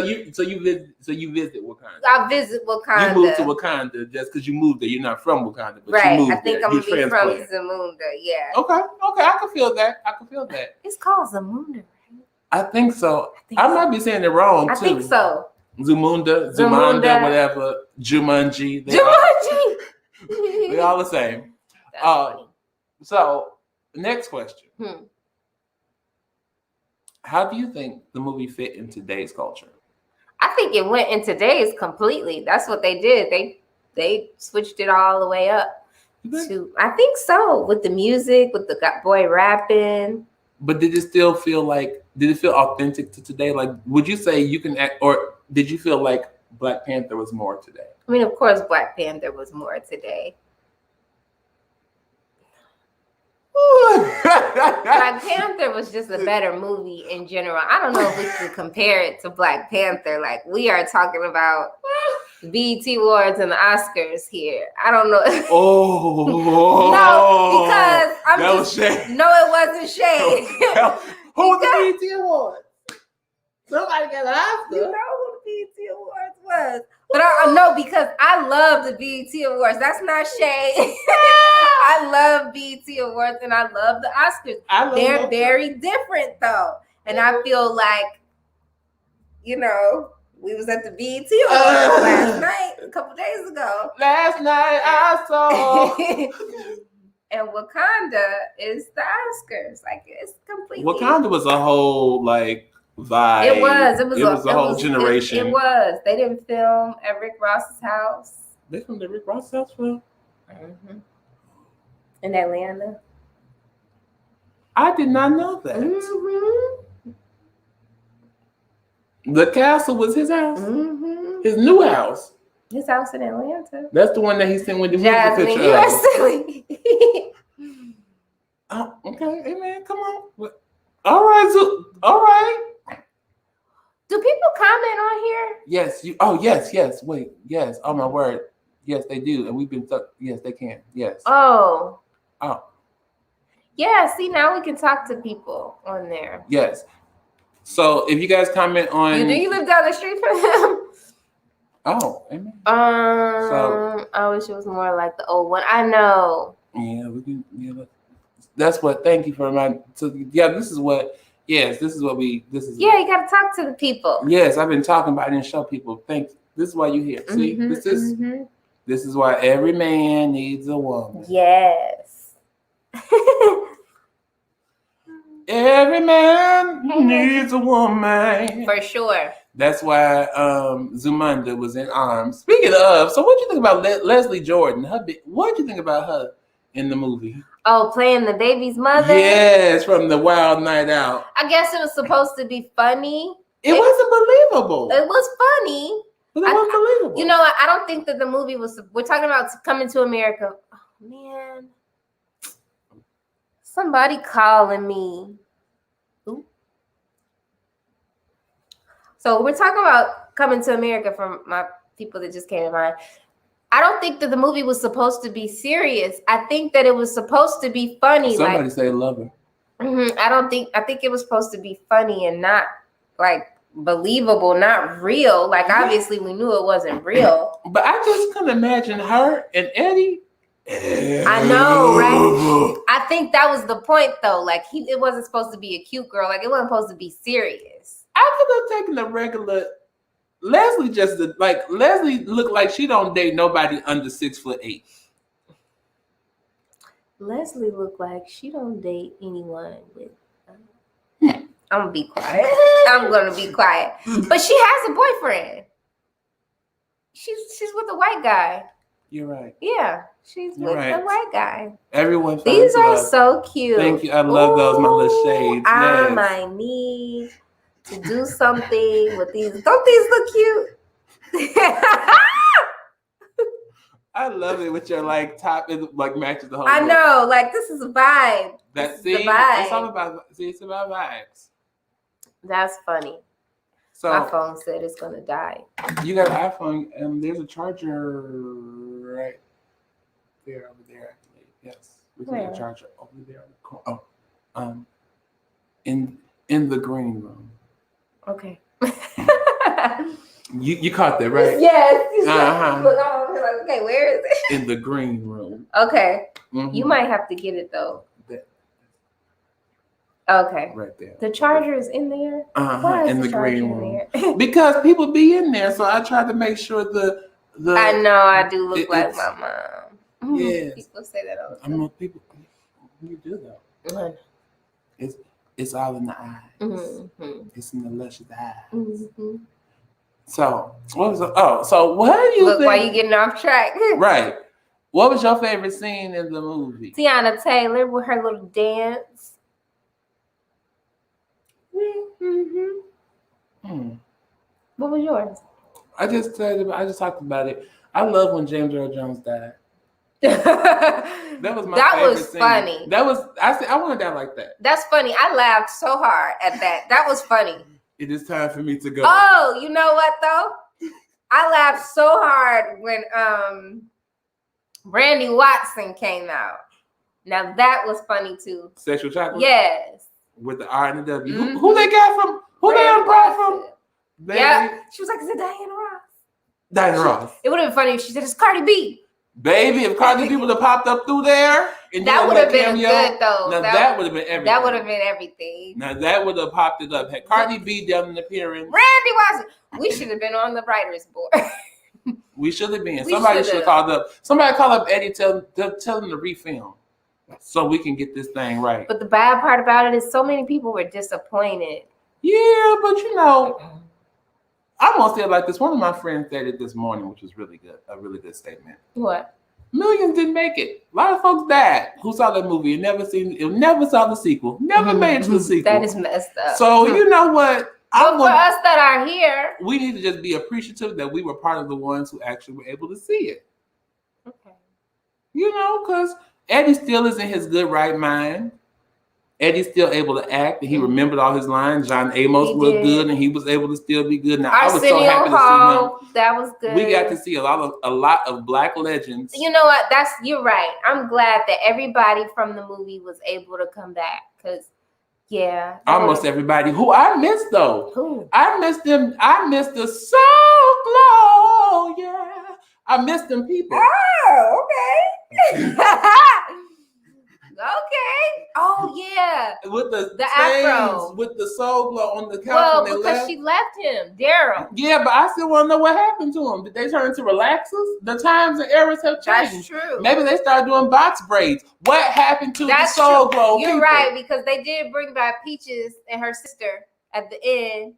you visit Wakanda. I visit Wakanda. You moved to Wakanda just because you moved there. You're not from Wakanda, but right. you moved I think there. I'm gonna be from Zamunda. Yeah. Okay. I can feel that. It's called Zamunda. I think so. I might be saying it wrong too. I think so. Zumanda, whatever. Jumanji. They all the same. So, next question. How do you think the movie fit in today's culture? I think it went in today's completely. That's what they did. They switched it all the way up to. I think so, with the music, with the boy rapping. But did it still feel did it feel authentic to today? Like, would you say you can act, or did you feel like Black Panther was more today? I mean, of course, Black Panther was more today. Black Panther was just a better movie in general. I don't know if we can compare it to Black Panther. Like, we are talking about BET Awards and the Oscars here. I don't know. No, because that was shade. No, it wasn't shade. Who was the BET Awards? Somebody got an Oscar. You know who the BET Awards was. But I know because I love the BET Awards. That's not shade. I love BET Awards and I love the Oscars. They're very different though. And I feel like, we was at the BET Awards last night, a couple days ago. Last night I saw. and Wakanda is the Oscars. Like it's completely. Wakanda was a whole like vibe. It was a whole generation. It was. They didn't film at Rick Ross's house. They filmed at Rick Ross's house, Phil? Mm-hmm. In Atlanta. I did not know that. Mm-hmm. The castle was his house. Mm-hmm. His new house. His house in Atlanta. That's the one that he sent with the Jasmine, picture you of. are silly. Oh, okay, hey man, come on. All right, all right. Do people comment on here? Yes, you. Oh, yes. Wait, yes. Oh my word. Yes, they do, and we've been stuck. Yes, they can. Yes. Oh. Oh. Yeah. See, now we can talk to people on there. Yes. So if you guys comment on, Do you live down the street from him? Oh, amen. I wish it was more like the old one. I know. Yeah, we can. Yeah, that's what. Thank you for reminding. So yeah, this is what. Yes, this is what we. This is. Yeah, you got to talk to the people. Yes, I've been talking about it and show people. Thank you. This is why you're here. See, this is why every man needs a woman. Yes. Every man needs a woman. For sure. That's why Zumanda was in arms. Speaking of, so what do you think about Leslie Jordan? What do you think about her in the movie? Oh, playing the baby's mother? Yes, from the Wild Night Out. I guess it was supposed to be funny. It wasn't believable. It was funny. But it wasn't believable. You know what? I don't think that the movie was. We're talking about Coming to America. Oh, man. Somebody calling me. Ooh. So we're talking about Coming to America from my people that just came in mind. I don't think that the movie was supposed to be serious. I think that it was supposed to be funny. Somebody say love her. I think it was supposed to be funny and not like believable, not real. Like obviously we knew it wasn't real. But I just couldn't imagine her and Eddie. I know, right? I think that was the point though. Like it wasn't supposed to be a cute girl. Like it wasn't supposed to be serious. I could have taken a regular. Leslie Leslie looked like she don't date nobody under 6'8". Leslie looked like she don't date anyone with. I'm gonna be quiet. I'm gonna be quiet. But she has a boyfriend. She's with a white guy. You're right. Yeah, she's with a white guy. Everyone. These are so cute. Thank you. I love those, my little shades. I might need to do something with these. Don't these look cute? I love it with your like top. It like matches the whole. I know, like this is a vibe. That's the vibe. It's all about. See, it's about vibes. That's funny. So my phone said it's gonna die. You got an iPhone, and there's a charger right there over there. Yes, we can get a charger over there. Oh, in the green room. Okay. You caught that, right? Yes. Look, I'm over here like, okay, where is it? In the green room. Okay. Mm-hmm. You might have to get it though. Okay. Right there. The charger is in there. Why is in the green room. Because people be in there, so I tried to make sure the. I know I do look like my mom. Yes. People say that all the time. People. You do though. It's all in the eyes. Mm-hmm. It's in the luscious eyes. Mm-hmm. So what was so what do you think? Why you getting off track? Right. What was your favorite scene in the movie? Tiana Taylor with her little dance. What was yours? I just talked about it. I love when James Earl Jones died. That was my favorite scene. Funny. That was I want to die like that. That's funny. I laughed so hard at that. That was funny. It is time for me to go. Oh, you know what though? I laughed so hard when Randy Watson came out. Now that was funny too. Sexual Chocolate? Yes. With the R and the W. Mm-hmm. Who they got from? Who they brought from? Baby. Yeah. She was like, is it Diana Ross? Diana Ross. It would have been funny if she said it's Cardi B. Baby, if Cardi B would have popped up through there. And that would have been good though. Now that would have been everything. That would have been everything. Now that would have popped it up. Had Cardi B done an appearance. Randy Watson. We should have been on the writer's board. We should have been. Somebody should have called up. Somebody call up Eddie, tell him to refilm. so we can get this thing right. But the bad part about it is so many people were disappointed. Yeah, but you know, I'm gonna say it like this. One of my friends said it this morning, which was really good, a really good statement. What? Millions didn't make it. A lot of folks died who saw that movie and never saw the sequel. Never made it to the sequel. That is messed up. So you know what? But for us that are here, we need to just be appreciative that we were part of the ones who actually were able to see it. okay. You know, because Eddie still is in his good right mind. Eddie's still able to act, and he remembered all his lines. John Amos looked good, and he was able to still be good. Now, I was so happy to see him. That was good. We got to see a lot of Black legends. You know what? You're right. I'm glad that everybody from the movie was able to come back. Because, yeah. Almost everybody. Who I missed, though. Who? I missed them. I missed the Soul Glow. Yeah. I missed them people. Oh, okay. Okay. Oh yeah. With the afro. with the Soul Glow on the couch. Well, when they because left. she left him, Daryl. Yeah, but I still want to know what happened to him. Did they turn into relaxers? The times and eras have changed. That's true. Maybe they started doing box braids. What happened to the Soul Glow? You're people? right, because they did bring back Peaches and her sister at the end.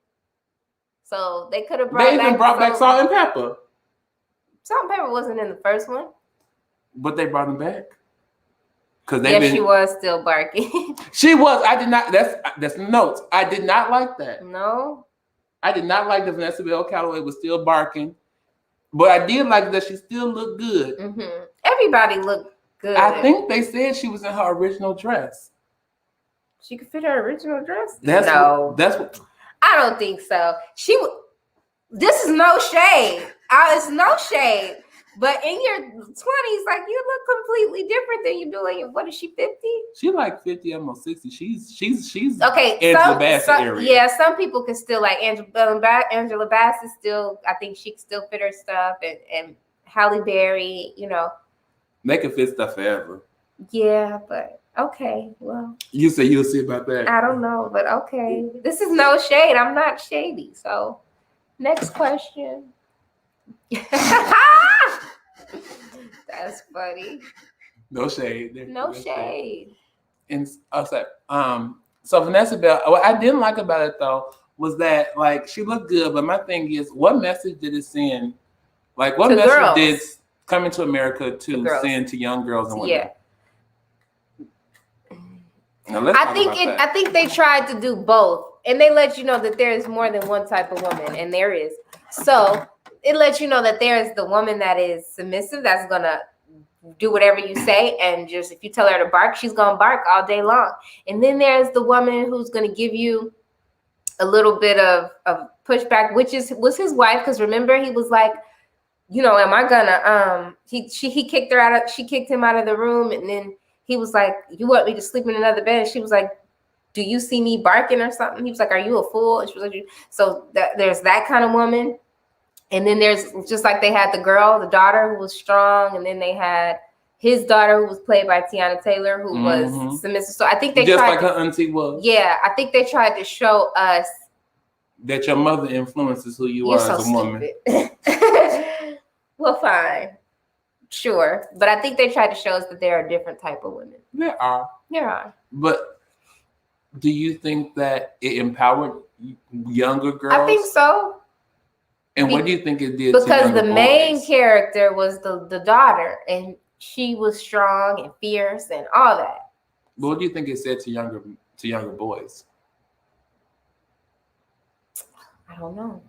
So they could have brought They even brought back Salt and Pepper. Salt and Pepper wasn't in the first one. But they brought them back. She was still barking. She was. I did not. That's notes. I did not like that. No. I did not like that Vanessa Bell Calloway was still barking. But I did like that she still looked good. Mm-hmm. Everybody looked good. I think they said she was in her original dress. She could fit her original dress? That's what I don't think so. This is no shade. It's no shade. But in your 20s, like, you look completely different than you do in your, what is she, 50? She like 50, almost 60. She's okay. Angela Bassett area. Yeah, some people can still like Angela Bassett still. I think she can still fit her stuff, and Halle Berry, you know. They can fit stuff forever. Yeah, but okay. Well, you say you'll see about that. I don't know, but okay. This is no shade. I'm not shady. So, next question. That's funny. No shade. No shade. And so Vanessa Bell, what I didn't like about it though was that like she looked good, but my thing is, what message did it send? Like, what message did Coming to America to send to young girls and women? Yeah. Now, I think they tried to do both, and they let you know that there is more than one type of woman, and there is. So it lets you know that there's the woman that is submissive, that's gonna do whatever you say, and just if you tell her to bark, she's gonna bark all day long. And then there's the woman who's gonna give you a little bit of pushback, which was his wife, because remember he was like, you know, am I gonna he kicked her out of she kicked him out of the room, and then he was like, you want me to sleep in another bed? And she was like, do you see me barking or something? He was like, are you a fool? And she was like, so there's that kind of woman. And then there's just like they had the daughter who was strong, and then they had his daughter who was played by Tiana Taylor, who was submissive. So I think they just tried like her auntie was. Yeah, I think they tried to show us that your mother influences who you are as a woman. Well, fine. Sure. But I think they tried to show us that there are different type of women. There are. But do you think that it empowered younger girls? I think so. And what do you think it did? Because the main character was the daughter, and she was strong and fierce and all that. But what do you think it said to younger boys? I don't know.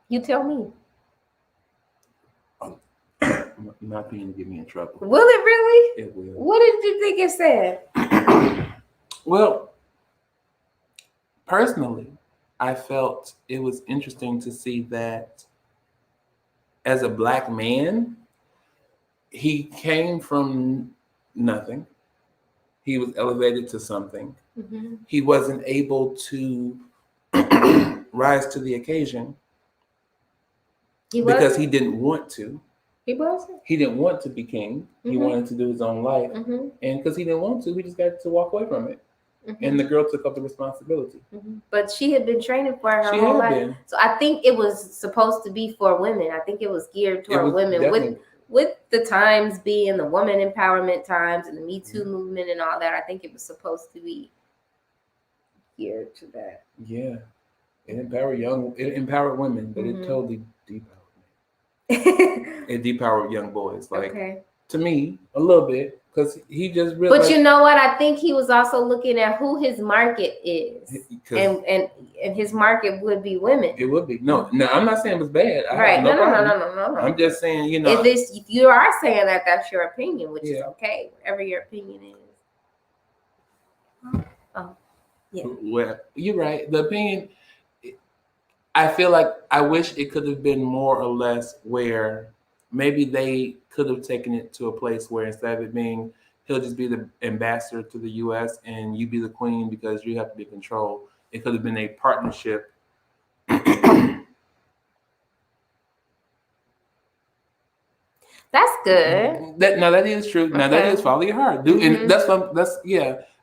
You tell me. Not being to get me in trouble. Will it really? It will. What did you think it said? Well, personally, I felt it was interesting to see that as a Black man, he came from nothing. He was elevated to something. Mm-hmm. He wasn't able to rise to the occasion because he didn't want to. He wasn't? He didn't want to be king. Mm-hmm. He wanted to do his own life. Mm-hmm. And because he didn't want to, he just got to walk away from it. Mm-hmm. And the girl took up the responsibility. Mm-hmm. But she had been training for her whole life. So I think it was supposed to be for women. I think it was geared toward women with the times being the woman empowerment times and the Me Too movement and all that, I think it was supposed to be geared to that. Yeah, it empowered women, but it totally depowered men. It depowered young boys. Like to me, a little bit, because he just really. But you know what? I think he was also looking at who his market is, and his market would be women. It would be no. I'm not saying it was bad. Right? No. I'm just saying, you know, if you are saying that, that's your opinion, which is okay. Whatever your opinion is. Oh, yeah. Well, you're right. The opinion. I feel like I wish it could have been more or less where maybe they could have taken it to a place where instead of it being he'll just be the ambassador to the U.S. and you be the queen because you have to be in control. It could have been a partnership. That's good. That is true. Now that is follow your heart, dude. And that's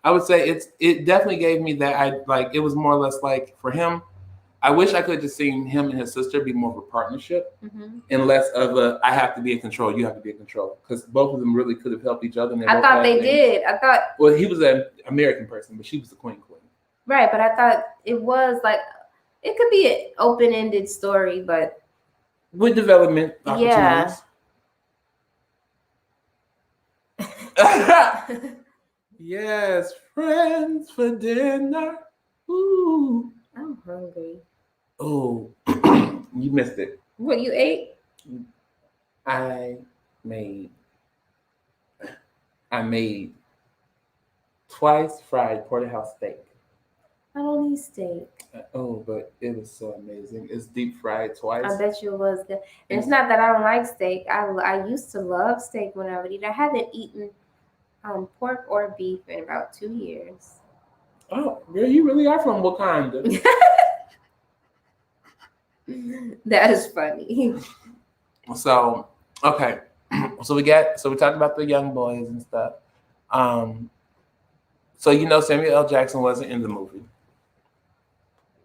I would say it definitely gave me that it was more or less like for him. I wish I could have just seen him and his sister be more of a partnership and less of a I have to be in control, you have to be in control. Because both of them really could have helped each other. And I thought they did. Well, he was an American person, but she was the queen. Right, but I thought it was like it could be an open-ended story, but with development opportunities. Yeah. Yes, friends for dinner. Ooh. I'm hungry. Oh, you missed it. What you ate? I made twice fried porterhouse steak. I don't eat steak. But it was so amazing. It's deep fried twice. I bet you it was good. And it's not that I don't like steak. I used to love steak when I would eat. I haven't eaten pork or beef in about 2 years. Oh, girl, you really are from Wakanda. That is funny. So, okay. So we talked about the young boys and stuff. So Samuel L. Jackson wasn't in the movie.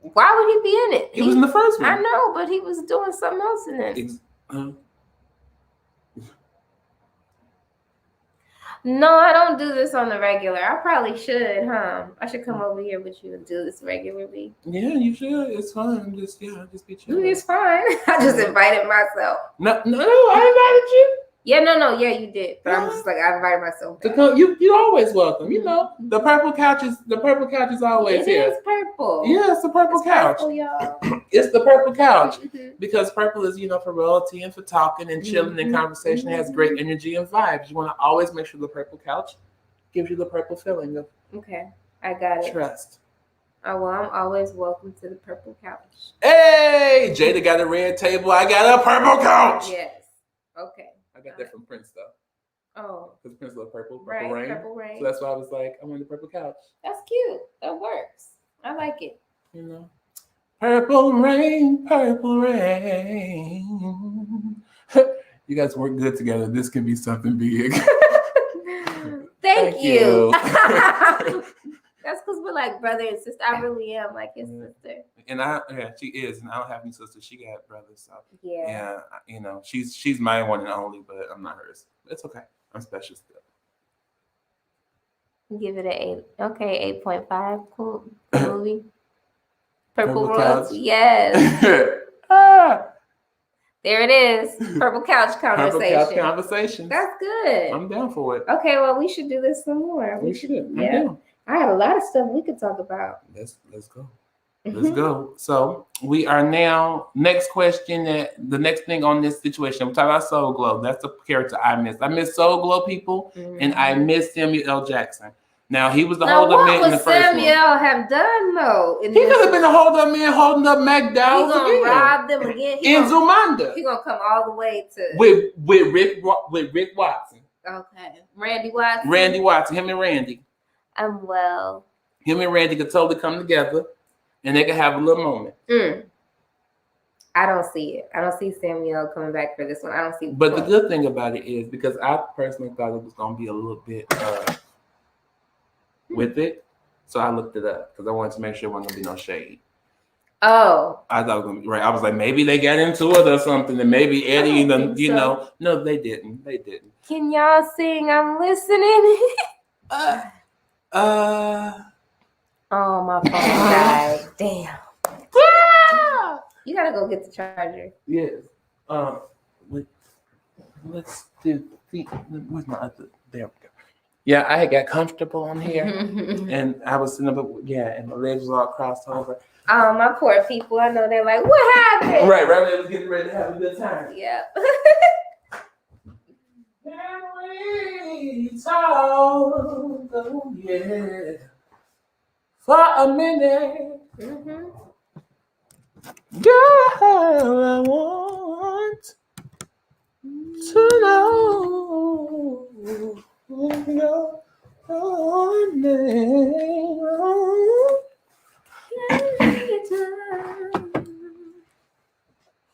Why would he be in it? He was in the first one. I know, but he was doing something else in it. No, I don't do this on the regular. I probably should, huh? I should come over here with you and do this regularly. Yeah, you should. It's fun. Just be chill. It's fine. I just invited myself. No, I invited you. Yeah, no, you did. But I'm just like I invited myself. To come, you're always welcome. The purple couch is always here. It is purple. Yeah, it's the purple couch. Purple, y'all. It's the purple couch because purple is for royalty and for talking and chilling and conversation. It has great energy and vibes. You want to always make sure the purple couch gives you the purple feeling of I got it. Trust. Oh well, I'm always welcome to the purple couch. Hey, Jada got a red table. I got a purple couch. Yes. Okay. I got that from Prince though. Oh. Because Prince loved purple rain. rain. Purple rain. So that's why I was like, I want the purple couch. That's cute. That works. I like it. Purple rain, purple rain. You guys work good together. This can be something big. Thank you. That's because we're like brother and sister. I really am like his sister. And she is. And I don't have any sisters. She got brothers. So yeah. She's my one and only, but I'm not hers. It's okay. I'm special still. Give it an 8. Okay, 8.5. Cool movie. Purple Royalty. Yes. There it is. Purple couch conversation. Purple couch conversation. That's good. I'm down for it. Okay, well, we should do this some more. We should. Yeah. I had a lot of stuff we could talk about. Let's go. Let's go. So we are now, next question, the next thing on this situation, we're talking about Soul Glow. That's the character I missed. I miss Soul Glow people, and I miss Samuel L. Jackson. Now, he was the hold-up man in the first one. What would Samuel have done, though? He could have been the hold-up man holding up Mac Dowell again. He's going to rob them again. In Zumanda. He's going to come all the way to... With Rick Watson. Okay. Randy Watson. Him and Randy. Well... Him and Randy could totally come together, and they could have a little moment. I don't see it. I don't see Samuel coming back for this one. I don't see... But the good thing about it is, because I personally thought it was going to be a little bit... with it, so I looked it up because I wanted to make sure there wasn't gonna be no shade. Oh. I thought it was gonna be right. I was like, maybe they got into it or something, and maybe Eddie, think you so. know, no, they didn't. They didn't. Can y'all sing? I'm listening. Oh, my phone died. Damn. You gotta go get the charger. Yes. Let's do. Where's my other? There we go. Yeah, I got comfortable on here, and I was sitting up. Yeah, and my legs were all crossed over. Oh, my poor people. I know they're like, what happened? Right. They was getting ready to have a good time. Yep. Can we talk? Oh, yeah. For a minute. Mm-hmm. Girl, I want to know your name.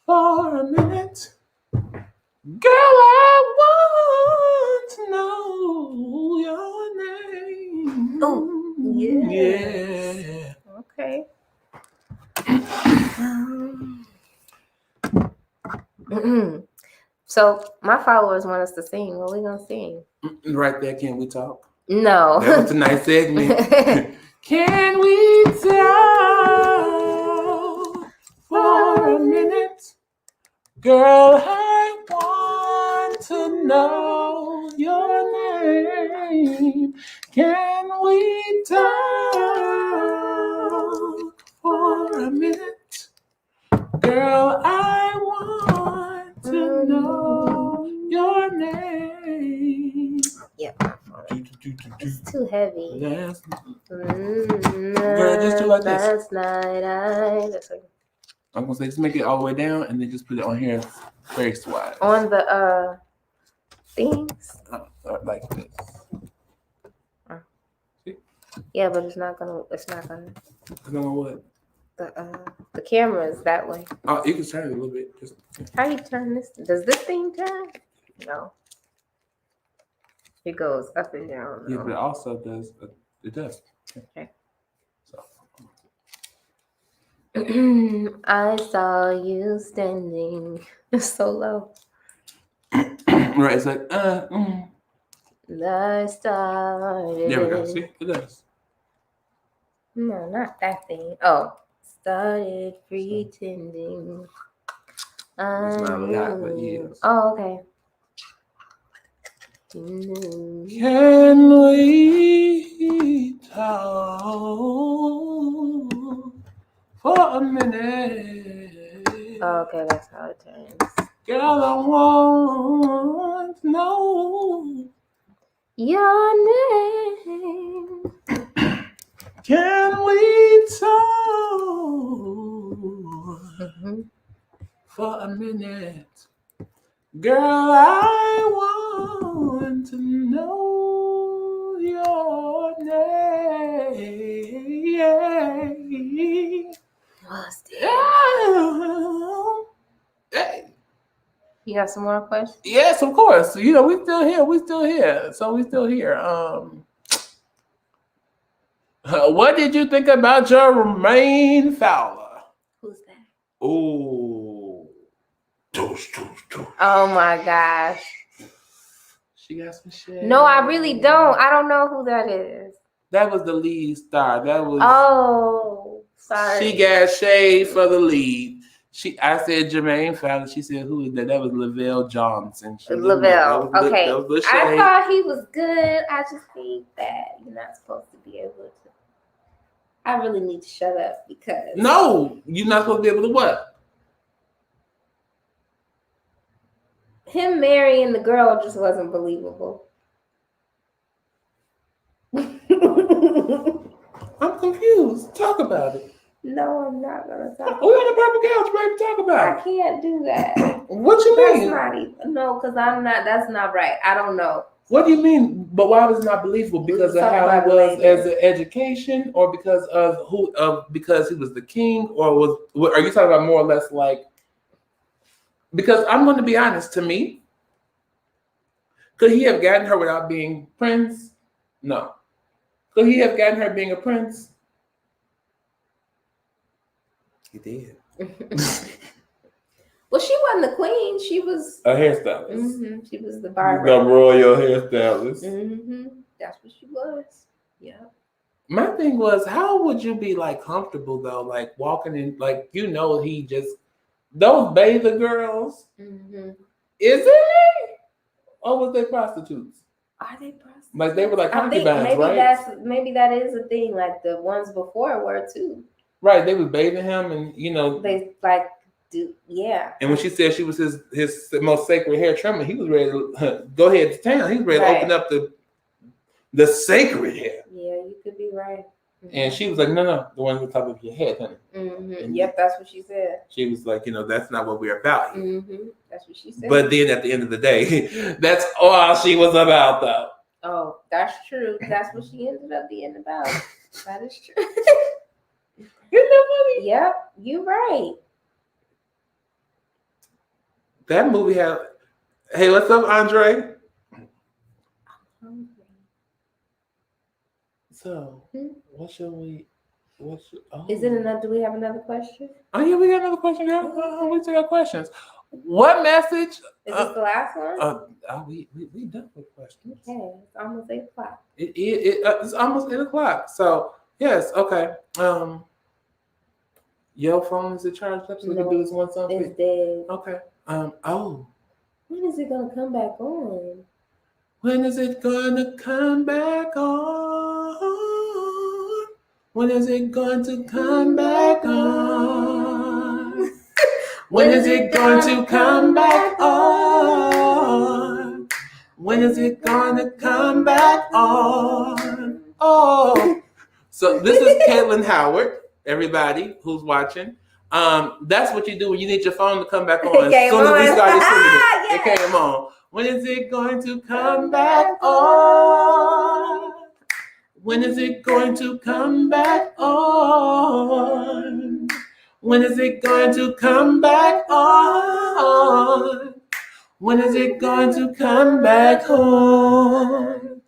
For a minute. Girl, I want to know your name. Oh, yeah. Yeah. Okay. So my followers want us to sing. What are we gonna sing? Right there, can we talk? No. That was tonight's segment. Can we talk for a minute? Girl, I want to know your name. Can we talk for a minute? Girl, I want to know your name. Yep. It's too heavy. Last Girl, just do like this. Last night I'm gonna say just make it all the way down and then just put it on here face-wise. on the things. Like this. Yeah, but it's not gonna. I don't know what. The camera is that way. Oh, you can turn it a little bit. Just How you turn this? Does this thing turn? No. It goes up and down. yeah, but it also does. It does. Okay. So. I saw you standing so low. Right, it's like I started. There we go. See, it does. No, not that thing. Oh, started pretending. It's not a lot, but yes. Oh, okay. Can we talk for a minute? Oh, okay, that's how it turns. Girl, I want to know Your name. can we talk for a minute? Girl, I want to know your name. What's that? Hey. You got some more questions? Yes, of course. You know, we still here. So we still here. What did you think about your Romaine Fowler? Who's that? Oh. Oh my gosh. She got some shit. No, I really don't. I don't know who that is. That was the lead star. That was. Oh, sorry. She got shade for the lead. I said Jermaine Fowler. She said, "Who is that?" That was Lavelle Johnson. Lavelle. Okay. That was I thought he was good. I just think that you're not supposed to be able to. I really need to shut up because. No, you're not supposed to be able to what? Him marrying the girl just wasn't believable. I'm confused. Talk about it. No, I'm not gonna talk. We're on the purple couch, baby. Talk about I it. can't do that. What you That's mean? not even no, because I'm not. That's not right. I don't know. What do you mean? But why was it not believable? Because of how he was as an education, or because of because he was the king, or are you talking about more or less like? Because I'm going to be honest. To me, could he have gotten her without being prince? No. Could he have gotten her being a prince? He did. Well, she wasn't the queen. She was A hairstylist. Mm-hmm. She was the barber. The royal hairstylist. Mm-hmm. That's what she was. Yeah. My thing was, how would you be like comfortable though, like walking in, like he just those bather girls. Mm-hmm. Is it? Or was they prostitutes? Are they prostitutes? Like they were like concubines, maybe right? maybe that is a thing. Like the ones before were too. Right, they was bathing him, and they like do And when she said she was his most sacred hair trimmer, he was ready to go ahead to town. He was ready to open up the sacred hair. Yeah, you could be right. Mm-hmm. And she was like, no, the one on top of your head, honey. Mm-hmm. Yep, that's what she said. She was like, that's not what we're about here. Mm-hmm. That's what she said. But then at the end of the day, that's all she was about, though. Oh, that's true. That's what she ended up being about. That is true. Isn't that funny? Yep, you're right. That movie had. Hey, what's up, Andre? So, what should we? Is it enough? Do we have another question? Oh yeah, we got another question, girl. We still got questions. What message? Is this the last one? We done with questions. Okay, it's almost 8:00. It's almost 8:00. So yes, okay. Your phone is it charged up so we can do this one song? It's dead. Okay. When is it gonna come back on? When is it gonna come back on? When is it going to come back on? When is it going to come back on? When is it gonna come back on? Oh. So this is Caitlin Howard, everybody who's watching. That's what you do when you need your phone to come back on. As soon as we started singing it came on. When is it going to come back on? When is it going to come back on? When is it going to come back on? When is it going to come back home?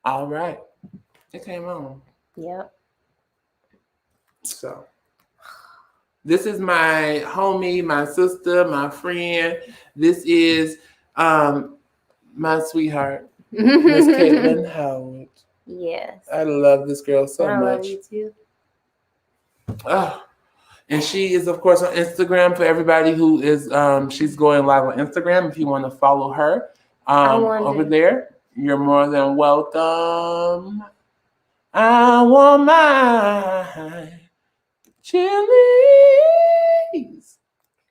All right. It came on. Yep. So, this is my homie, my sister, my friend. This is my sweetheart, Miss Caitlin Howard. Yes. I love this girl so much. I love you too. Oh, and she is, of course, on Instagram for everybody who is, she's going live on Instagram. If you want to follow her over there, you're more than welcome. I want my Chili's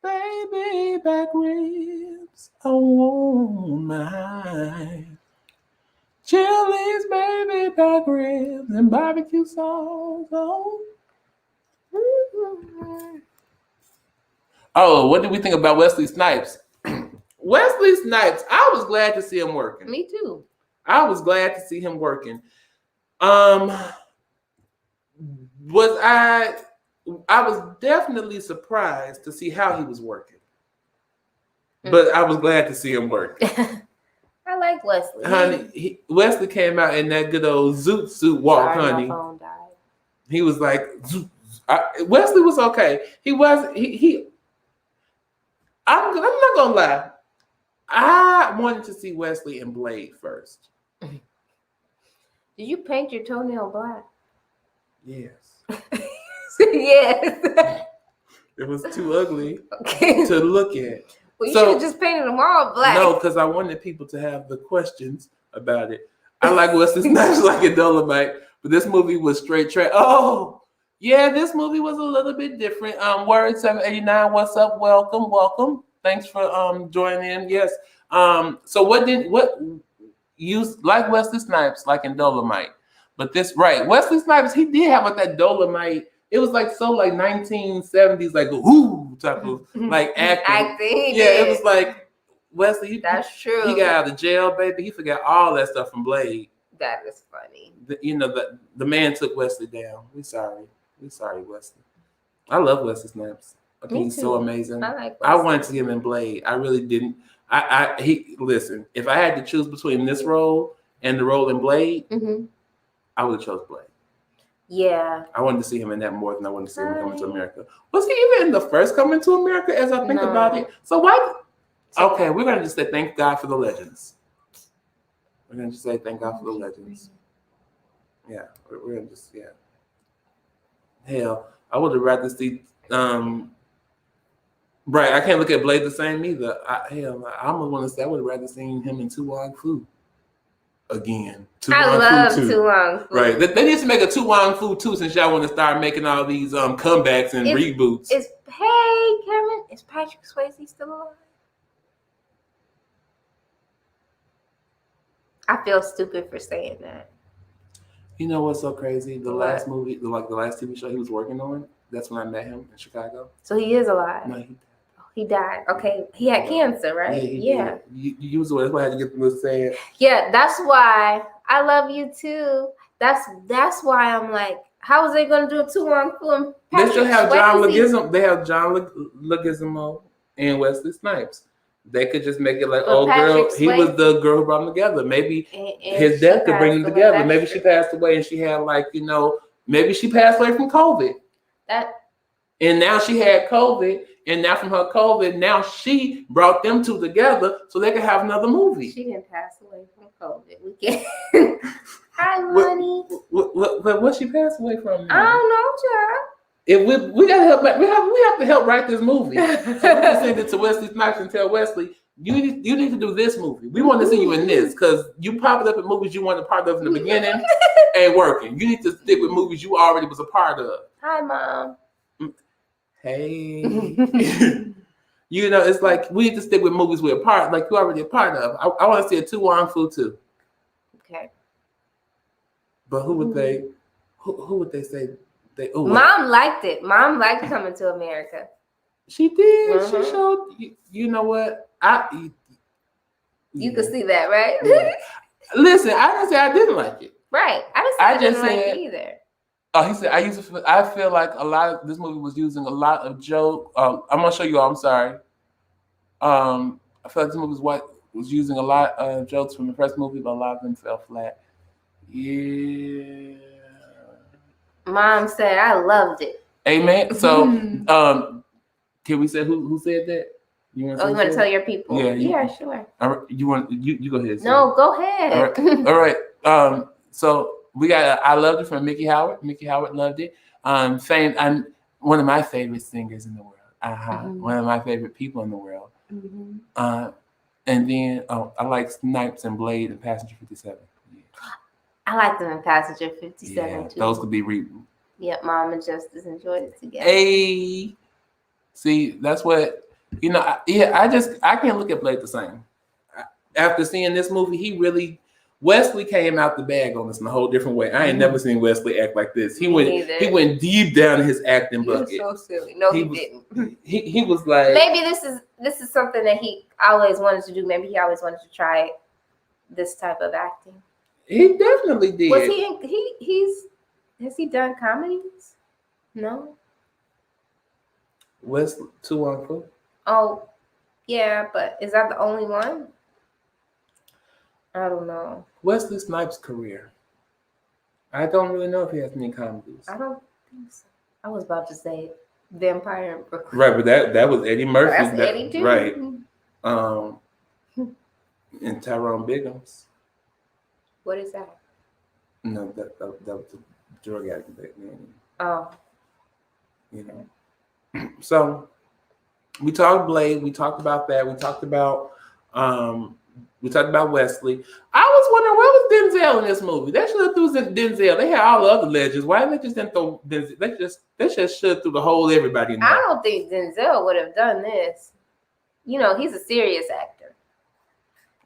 baby back ribs. I want my Chili's baby back ribs and barbecue sauce. Oh, what did we think about Wesley Snipes? Wesley Snipes, I was glad to see him working. Me too. I was glad to see him working. I was definitely surprised to see how he was working. But I was glad to see him work. I like Wesley. Honey, Wesley came out in that good old zoot suit walk, honey. My phone died. He was like, Wesley was okay. I'm not gonna lie. I wanted to see Wesley in Blade first. Did you paint your toenail black? Yes. Yes. It was too ugly to look at. Well, you should have just painted them all black. No, because I wanted people to have the questions about it. I like Wesley Snipes like a Dolomite, but this movie was straight trash. Oh, yeah, this movie was a little bit different. Word 789, what's up? Welcome. Thanks for joining in. Yes. So what you like Wesley Snipes like in Dolomite? But this Wesley Snipes, he did have like that Dolomite. It was like so like 1970s, like whoo type of like acting. Yeah, it was like Wesley. That's true. He got out of jail, baby. He forgot all that stuff from Blade. That is funny. The man took Wesley down. We sorry, Wesley. I love Wesley Snipes. I think he's so amazing. I like Wesley. I wanted to give him Blade. I really didn't. Listen. If I had to choose between this role and the role in Blade, I would have chose Blade. Yeah. I wanted to see him in that more than I wanted to see him Coming to America. Was he even in the first Coming to America? As I think about it, so why? Okay, we're gonna just say thank God for the legends. We're gonna just say thank God for the legends. Yeah, we're gonna just Hell, I would have rather see. Right, I can't look at Blade the same either. I almost want to say I would have rather seen him in Tu Wong Fu again. I love Tu Wong Fu. Right, they need to make a Tu Wong Fu too, since y'all want to start making all these comebacks and reboots. Hey, Kevin, is Patrick Swayze still alive? I feel stupid for saying that. You know what's so crazy? The last movie, the last TV show he was working on, that's when I met him in Chicago. So he is alive. No, he died. Okay, he had cancer, right? Yeah. You use the word. That's why I had to get them to say it. Yeah, that's why I love you too. That's why I'm like, how is they gonna do a Tu Wong Fu and Patrick They should have Swayze? John Leguizamo. They have John Leguizamo and Wesley Snipes. They could just make it like, girl, he was the girl who brought them together. Maybe his death could bring them together. Maybe she passed away and she had maybe she passed away from COVID. And now she had COVID, and now from her COVID, now she brought them two together so they could have another movie. She didn't pass away from COVID. We can't. Hi, honey. What she passed away from? I don't know, child. If we gotta help, we have to help write this movie. So we can send it to Wesley Snipes and tell Wesley, you need to do this movie. We want to see you in this because you popped up in movies you weren't a part of in the beginning, ain't working. You need to stick with movies you already was a part of. Hi, Mom. Hey. It's like we need to stick with movies we're a part, like you're already a part of. I want to see a Tu Wong Fu too. Okay. But who would they say? Mom liked it. Mom liked Coming to America. She did. She showed. You know what? You could see that, right? Yeah. Listen, I didn't say I didn't like it. Right. I didn't like it either. Oh, he said I feel like a lot of this movie was using a lot of joke. I'm gonna show you all. I'm sorry. I feel like this movie was using a lot of jokes from the first movie, but a lot of them fell flat. Yeah. Mom said I loved it. Amen. So, can we say who said that? You want to tell your people? Yeah, sure. All right, you go ahead. No, go ahead. All right. So we got I Loved It from Mickey Howard. Mickey Howard loved it. I'm one of my favorite singers in the world. One of my favorite people in the world. And then I like Snipes and Blade and Passenger 57. I like them in Passenger 57 too. Those could be Yep, Mom and Justice enjoyed it together. Hey, see, that's what I can't look at Blade the same. After seeing this movie, Wesley came out the bag on us in a whole different way. I ain't never seen Wesley act like this. He went deep down in his acting bucket. He was so silly. No, he didn't. He was like, maybe this is something that he always wanted to do. Maybe he always wanted to try this type of acting. He definitely did. Was has he done comedies? No. Wesley Tu Wong Fu? Oh, yeah, but is that the only one? I don't know. Wesley Snipes' career. I don't really know if he has any comedies. I don't think so. I was about to say Vampire in Brooklyn. Right, but that was Eddie Murphy. That's Eddie too. Right. And Tyrone Biggums. What is that? No, that was the drug addict back then. Oh. So we talked Blade, we talked about that, we talked about Wesley. I was wondering, where was Denzel in this movie? They should have threw Denzel. They had all the other legends. Why they just didn't throw Denzel? They just should have threw the whole everybody in there. I don't think Denzel would have done this. He's a serious actor.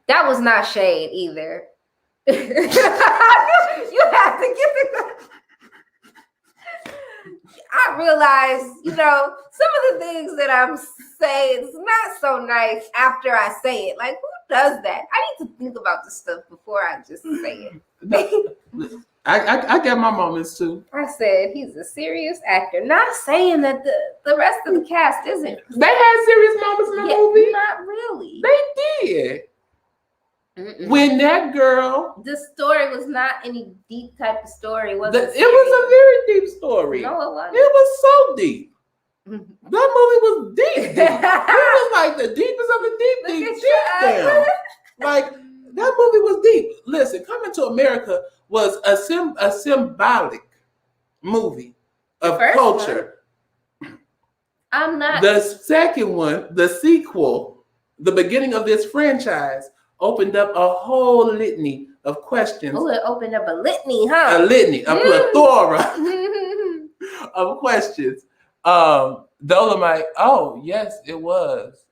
That was not shade either. You have to give it. I realize, some of the things that I'm saying is not so nice after I say it. Like, who does that? I need to think about this stuff before I just say it. I got my moments too. I said he's a serious actor. Not saying that the rest of the cast isn't. They had serious moments in the movie. Not really. They did. When that girl, the story was not any deep type of story. Was it was a very deep story. No, it wasn't. It was so deep. That movie was deep. It was like the deepest of the deep down. Like that movie was deep. Listen, Coming to America was a symbolic movie of culture. I'm not. The second one, the sequel, the beginning of this franchise, opened up a whole litany of questions. Oh, it opened up a litany, huh? A litany, a plethora of questions. Dolomite. Oh, yes, it was.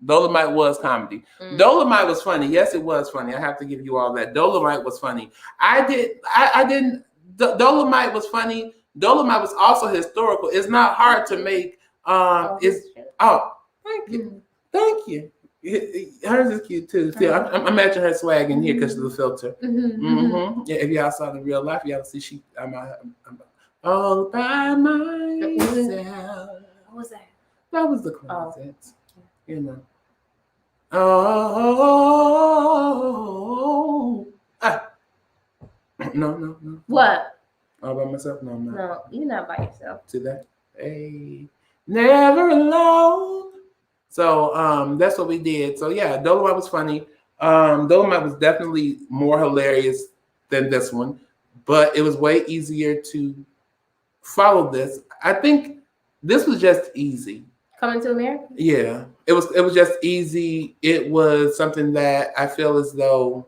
Dolomite was comedy. Dolomite was funny. Yes, it was funny. I have to give you all that. Dolomite was funny. I didn't. Dolomite was funny. Dolomite was also historical. It's not hard to make. Thank you. Thank you. Hers is cute too. See, I'm matching her swag in here because of the filter. Yeah, if y'all saw the real life, y'all see I'm all by myself. What was that? That was the closet. You know. No. What? All by myself? No, I'm not. No, you're not by yourself. See that? Hey, never alone. So that's what we did. So yeah, Dolomite was funny. Dolomite was definitely more hilarious than this one, but it was way easier to follow this. I think this was just easy. Coming to America? Yeah, it was just easy. It was something that I feel as though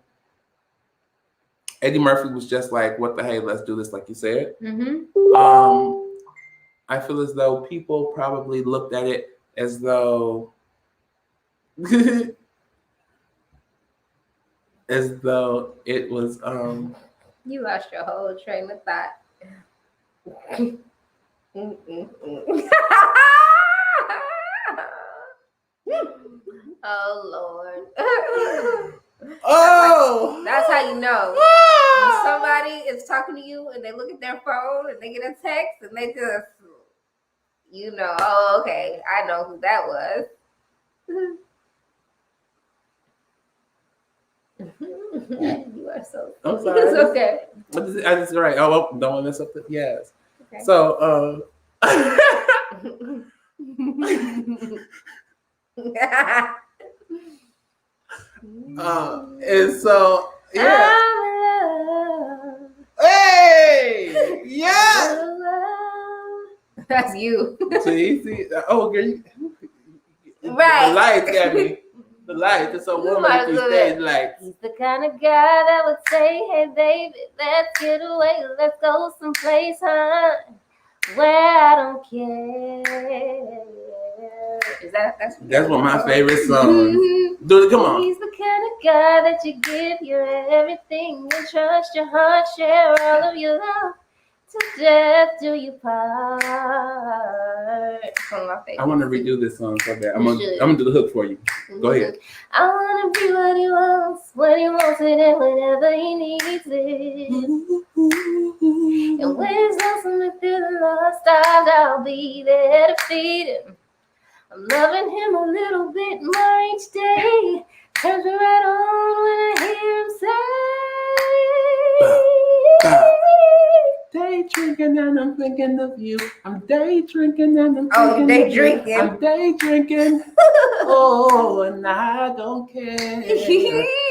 Eddie Murphy was just like, what the hey, let's do this, like you said. I feel as though people probably looked at it as though it was You lost your whole train of thought. Oh Lord. That's how you know. When somebody is talking to you and they look at their phone and they get a text and they just, oh, okay, I know who that was. You are so. I'm sorry. It's okay. I just right. Oh, don't want to mess up the yes. Okay. So and so yeah. Hey, yeah. That's you. See. Oh, girl. Right. The lights got me. The lights. It's so warm on these stage lights. He's the kind of guy that would say, "Hey, baby, let's get away. Let's go someplace, huh? Where I don't care." That's one of my favorite songs. Dude, come on. He's the kind of guy that you give your everything and trust your heart, share all of your love. To death do you part. One of my favorites. I want to redo this song so bad. I'm gonna do the hook for you. Go ahead. I want to be what he wants, when he wants it, and whenever he needs it. And when he's lonesome and feeling lost, I'll be there to feed him. I'm loving him a little bit more each day. Turns me right on when I hear him say, day drinking and I'm thinking of you. I'm day drinking and I'm thinking of day you. drinking. I'm day drinking. Oh, and I don't care.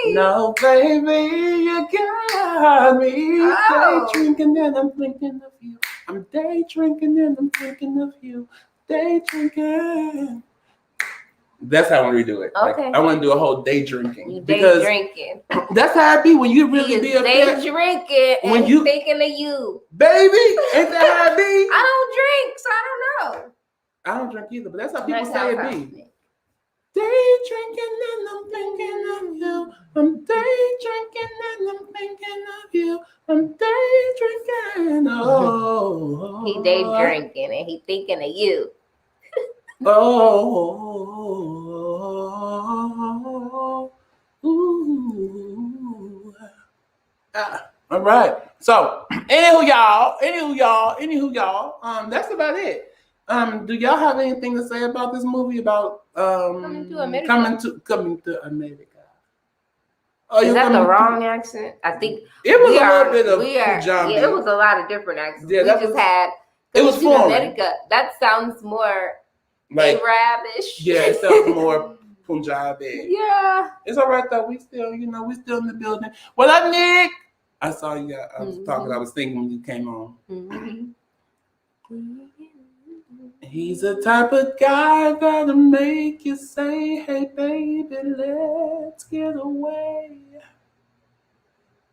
No, baby, you got me. Day drinking and I'm thinking of you. I'm day drinking and I'm thinking of you. Day drinking. That's how I want to redo it. Okay. Like, I want to do a whole day drinking. You day drinking. That's how it be when you really be a day drinking and when you thinking of you. Baby, ain't that how it be? I don't drink, so I don't know. I don't drink either, but that's how people That's say it be. Day drinking and I'm thinking of you. I'm day drinking and I'm thinking of you. I'm day drinking. Oh. He day drinking and he thinking of you. Oh. Ooh. All right. So, anywho, y'all. That's about it. Do y'all have anything to say about this movie? About Coming to America. Coming to America. Is that the wrong accent? I think it was a little bit of Punjabi. Yeah, it was a lot of different accents. Yeah, we just had. It was foreign. America, that sounds more like Arabish. Yeah, it sounds more Punjabi. Yeah, it's all right though. We still in the building. What up, Nick? I saw you. I was talking. I was thinking when you came on. He's the type of guy that'll make you say, "Hey, baby, let's get away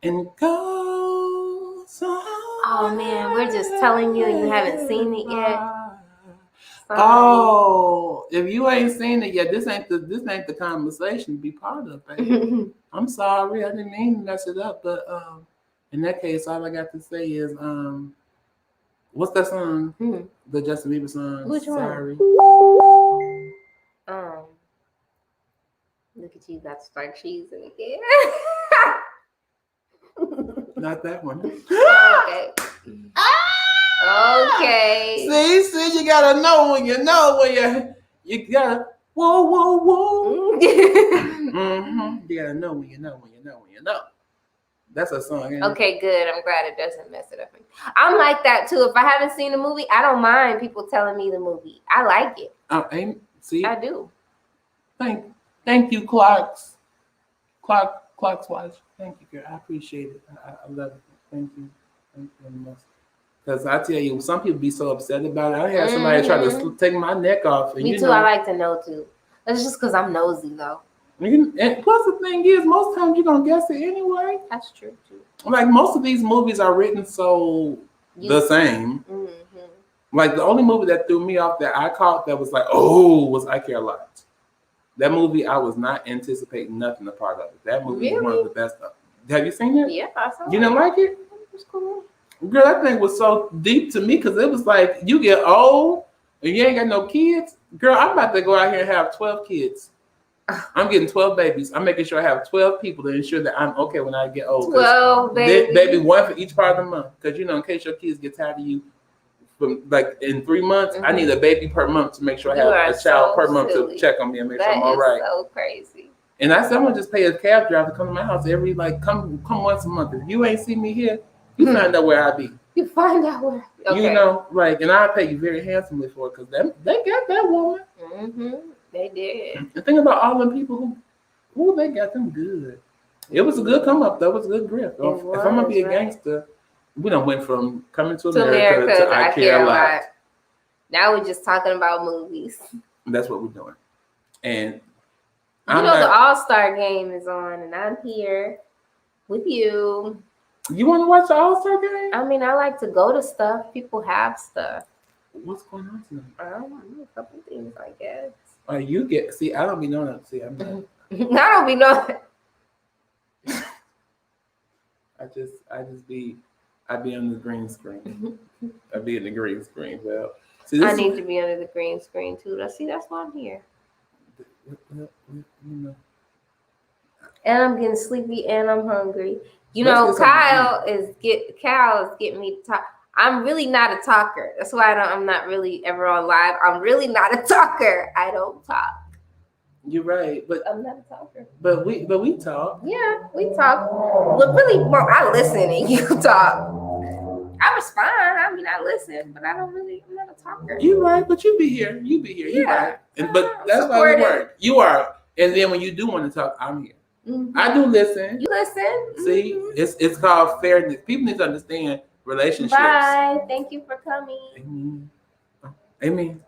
and go." Oh man, we're just telling you, and you haven't seen it yet. Sorry. Oh, if you ain't seen it yet, this ain't the conversation to be part of, baby. I'm sorry, I didn't mean to mess it up, but in that case, all I got to say is what's that song? The Justin Bieber song. Which Sorry. one? Look at you, got to start cheesing again. Not that one. Okay. Okay. See, you gotta know when you gotta whoa. You gotta know when you know. That's a song. Okay, good. I'm glad it doesn't mess it up. I'm like that too. If I haven't seen the movie, I don't mind people telling me the movie. I like it. See, I do. Thank you, Clark's Watch. Thank you, girl. I appreciate it. I love it. Thank you very much. Because I tell you, some people be so upset about it. I had somebody try to take my neck off. And me too. I like to know too. That's just because I'm nosy though. And plus, the thing is, most times you're gonna guess it anyway. That's true too. Like most of these movies are written so the same. Like the only movie that threw me off that I caught that was like, was I Care a Lot. That movie, I was not anticipating nothing a part of it. That movie was one of the best. Have you seen it? Yeah, I saw it. You didn't like it? It was cool. Girl, that thing was so deep to me because it was like you get old and you ain't got no kids. Girl, I'm about to go out here and have 12 kids. I'm getting 12 babies. I'm making sure I have 12 people to ensure that I'm okay when I get old. 12 babies. Baby, one for each part of the month. Because, in case your kids get tired of you, from like in 3 months, I need a baby per month to make sure I have a child per month to check on me and make sure I'm all right. That is so crazy. And I said, I'm going to just pay a cab driver to come to my house every, come once a month. If you ain't see me here, you find out where I be. You find out where. Okay. And I'll pay you very handsomely for it because they got that woman. They did. And think about all the people who they got them good. It was a good come up. That was a good grip. If I'm going to be a gangster, we done went from Coming to America to I Care a Lot. Now we're just talking about movies. That's what we're doing. And the All-Star game is on and I'm here with you. You want to watch the All-Star game? I mean, I like to go to stuff. People have stuff. What's going on tonight? I don't know. A couple things, I guess. I don't be knowing that. See, I'm not. I don't be knowing. I be on the green screen. I be in the green screen. Well, I need to be under the green screen too. That's why I'm here. And I'm getting sleepy and I'm hungry. Kyle is getting me to talk. I'm really not a talker. That's why I'm not really ever on live. I'm really not a talker. I don't talk. You're right, but I'm not a talker. But we talk. Yeah, we talk. Well, really, I listen and you talk. I respond. I mean, I listen, but I'm not a talker. You're right, but you be here. You're right. But that's why we work. You are. And then when you do want to talk, I'm here. I do listen. You listen. See, it's called fairness. People need to understand relationships. Bye. Thank you for coming. Amen.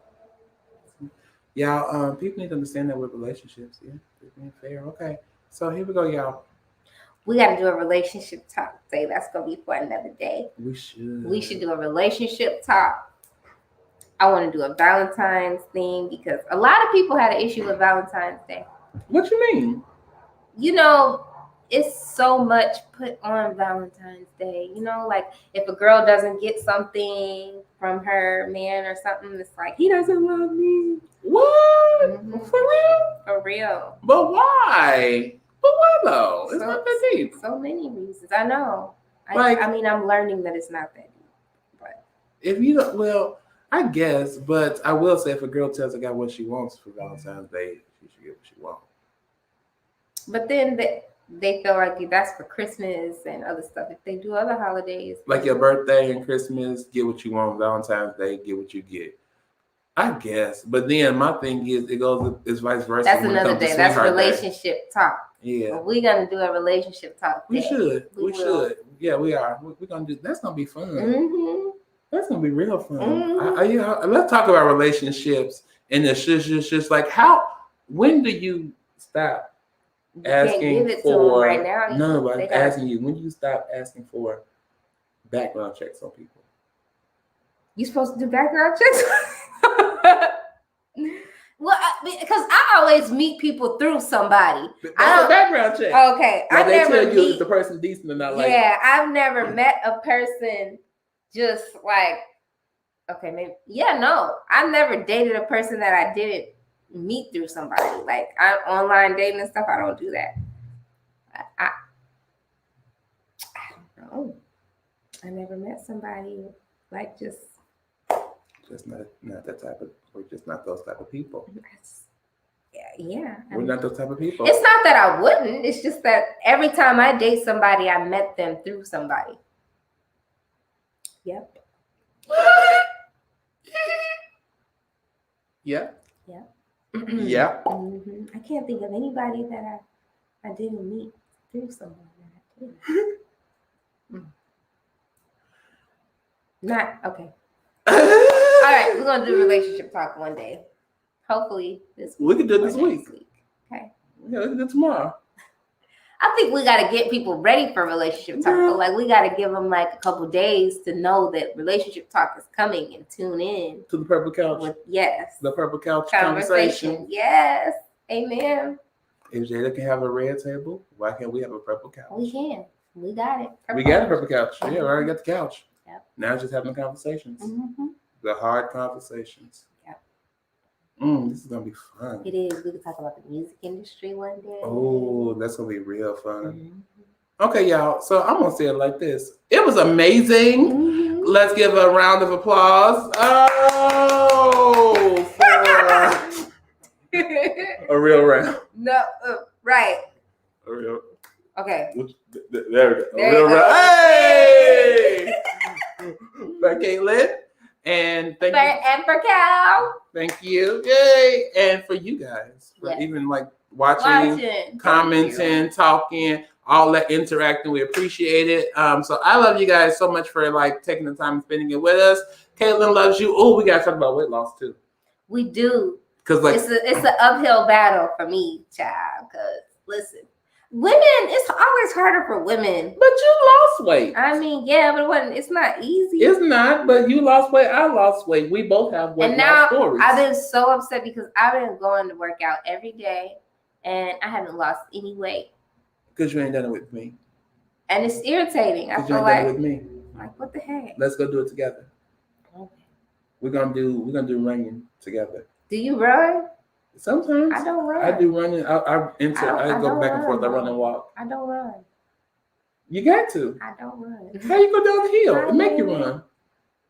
Y'all, people need to understand that with relationships. Yeah, being fair. Okay. So here we go, y'all. We got to do a relationship talk day. That's going to be for another day. We should. We should do a relationship talk. I want to do a Valentine's theme because a lot of people had an issue with Valentine's Day. What you mean? It's so much put on Valentine's Day. Like if a girl doesn't get something from her man or something, it's like, he doesn't love me. What? For real? For real. But why? But why though? It's not that deep. So many reasons. I know. I'm learning that it's not that deep. But if you don't, well, I guess. But I will say, if a girl tells a guy what she wants for Valentine's Day, she should get what she wants. But then they feel like that's for Christmas and other stuff. If they do other holidays, Like your birthday and Christmas, get what you want. Valentine's Day, get what you get. I guess, but then my thing is, it's vice versa. that's when it another comes to day. That's sweetheart day. relationship talk. Yeah, We're gonna do a relationship talk. we day. should. We We will. should. Yeah, we are. We're gonna do. That's gonna be fun. Mm-hmm. That's gonna be real fun. Mhm. Let's talk about relationships and the shush. Like, when do you stop You can't asking give it to for? them right now. No, but They I'm gotta- asking you. When do you stop asking for background checks on people? You supposed to do background checks? Well, because I always meet people through somebody. That's a background check. Okay, Like I they never tell you meet. if the person decent or not. Like, Yeah, I've never met a person just like. Okay, maybe. Yeah, no, I've never dated a person that I didn't meet through somebody. Like I'm online dating and stuff. I don't do that. I don't know. I never met somebody like just not that type of. We're just not those type of people. yeah. We're not those type of people. It's not that I wouldn't. It's just that every time I date somebody, I met them through somebody. Yep. Yeah. Yeah. Yeah. Mhm. I can't think of anybody that I didn't meet through someone that I did. Not okay. All right, we're gonna do relationship talk one day. Hopefully this week. We can do it or this next week. Okay. Yeah, we can do it tomorrow. I think we gotta get people ready for relationship talk. But like we gotta give them like a couple days to know that relationship talk is coming and tune in To the purple couch. with yes. The purple couch Conversation. conversation. Yes. Amen. If Jada can have a red table, why can't we have a purple couch? We can. We got it. We got a purple couch. Yeah, we already got the couch. Yep. Now it's just having conversations. Mm-hmm. The hard conversations. Yep. This is gonna be fun. It is. We could talk about the music industry one day. Oh, that's gonna be real fun. Mhm. Okay, y'all. So I'm gonna say it like this. It was amazing. Mhm. Let's give a round of applause. Oh, for a real round. No, right. A real. Okay. There we go. A There real you go. round. Hey! For Caitlin. And thank you. And for Cal. Thank you. Yay. And for you guys. For Yes. even like watching. Commenting, talking, all that interacting. We appreciate it. So I love you guys so much for like taking the time and spending it with us. Caitlin loves you. Oh, we gotta talk about weight loss too. We do. Because like it's an uphill battle for me, child. Because listen, women, it's always harder for women. but you lost weight. I mean, yeah, but it's not easy. It's not, but you lost weight. I lost weight. We both have weight And now loss stories. I've been so upset because I've been going to work out every day and I haven't lost any weight. Because you ain't done it with me. And it's irritating. I Because you feel ain't done it like with me. what the heck? Let's go do it together. Okay. We're gonna do running together. Do you run? Sometimes I don't run. I do running. I go don't back and forth. I run. run and walk. I don't run. You got to. I don't run. How you go down the hill? I It make you know. run.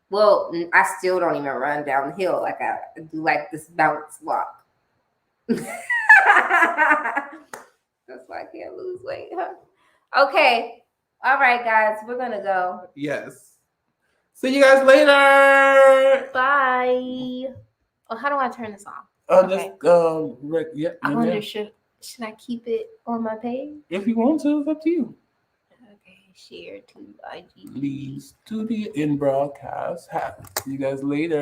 Well, I still don't even run down the hill. Like I do like this bounce walk. That's why I can't lose weight. Huh? Okay. All right, guys. We're going to go. Yes. See you guys later. Bye. Oh, how do I turn this off? Just yeah. I wonder, should I keep it on my page? If you want to, it's up to you. Okay. Share to IG. Leads to the in broadcast. See you guys later.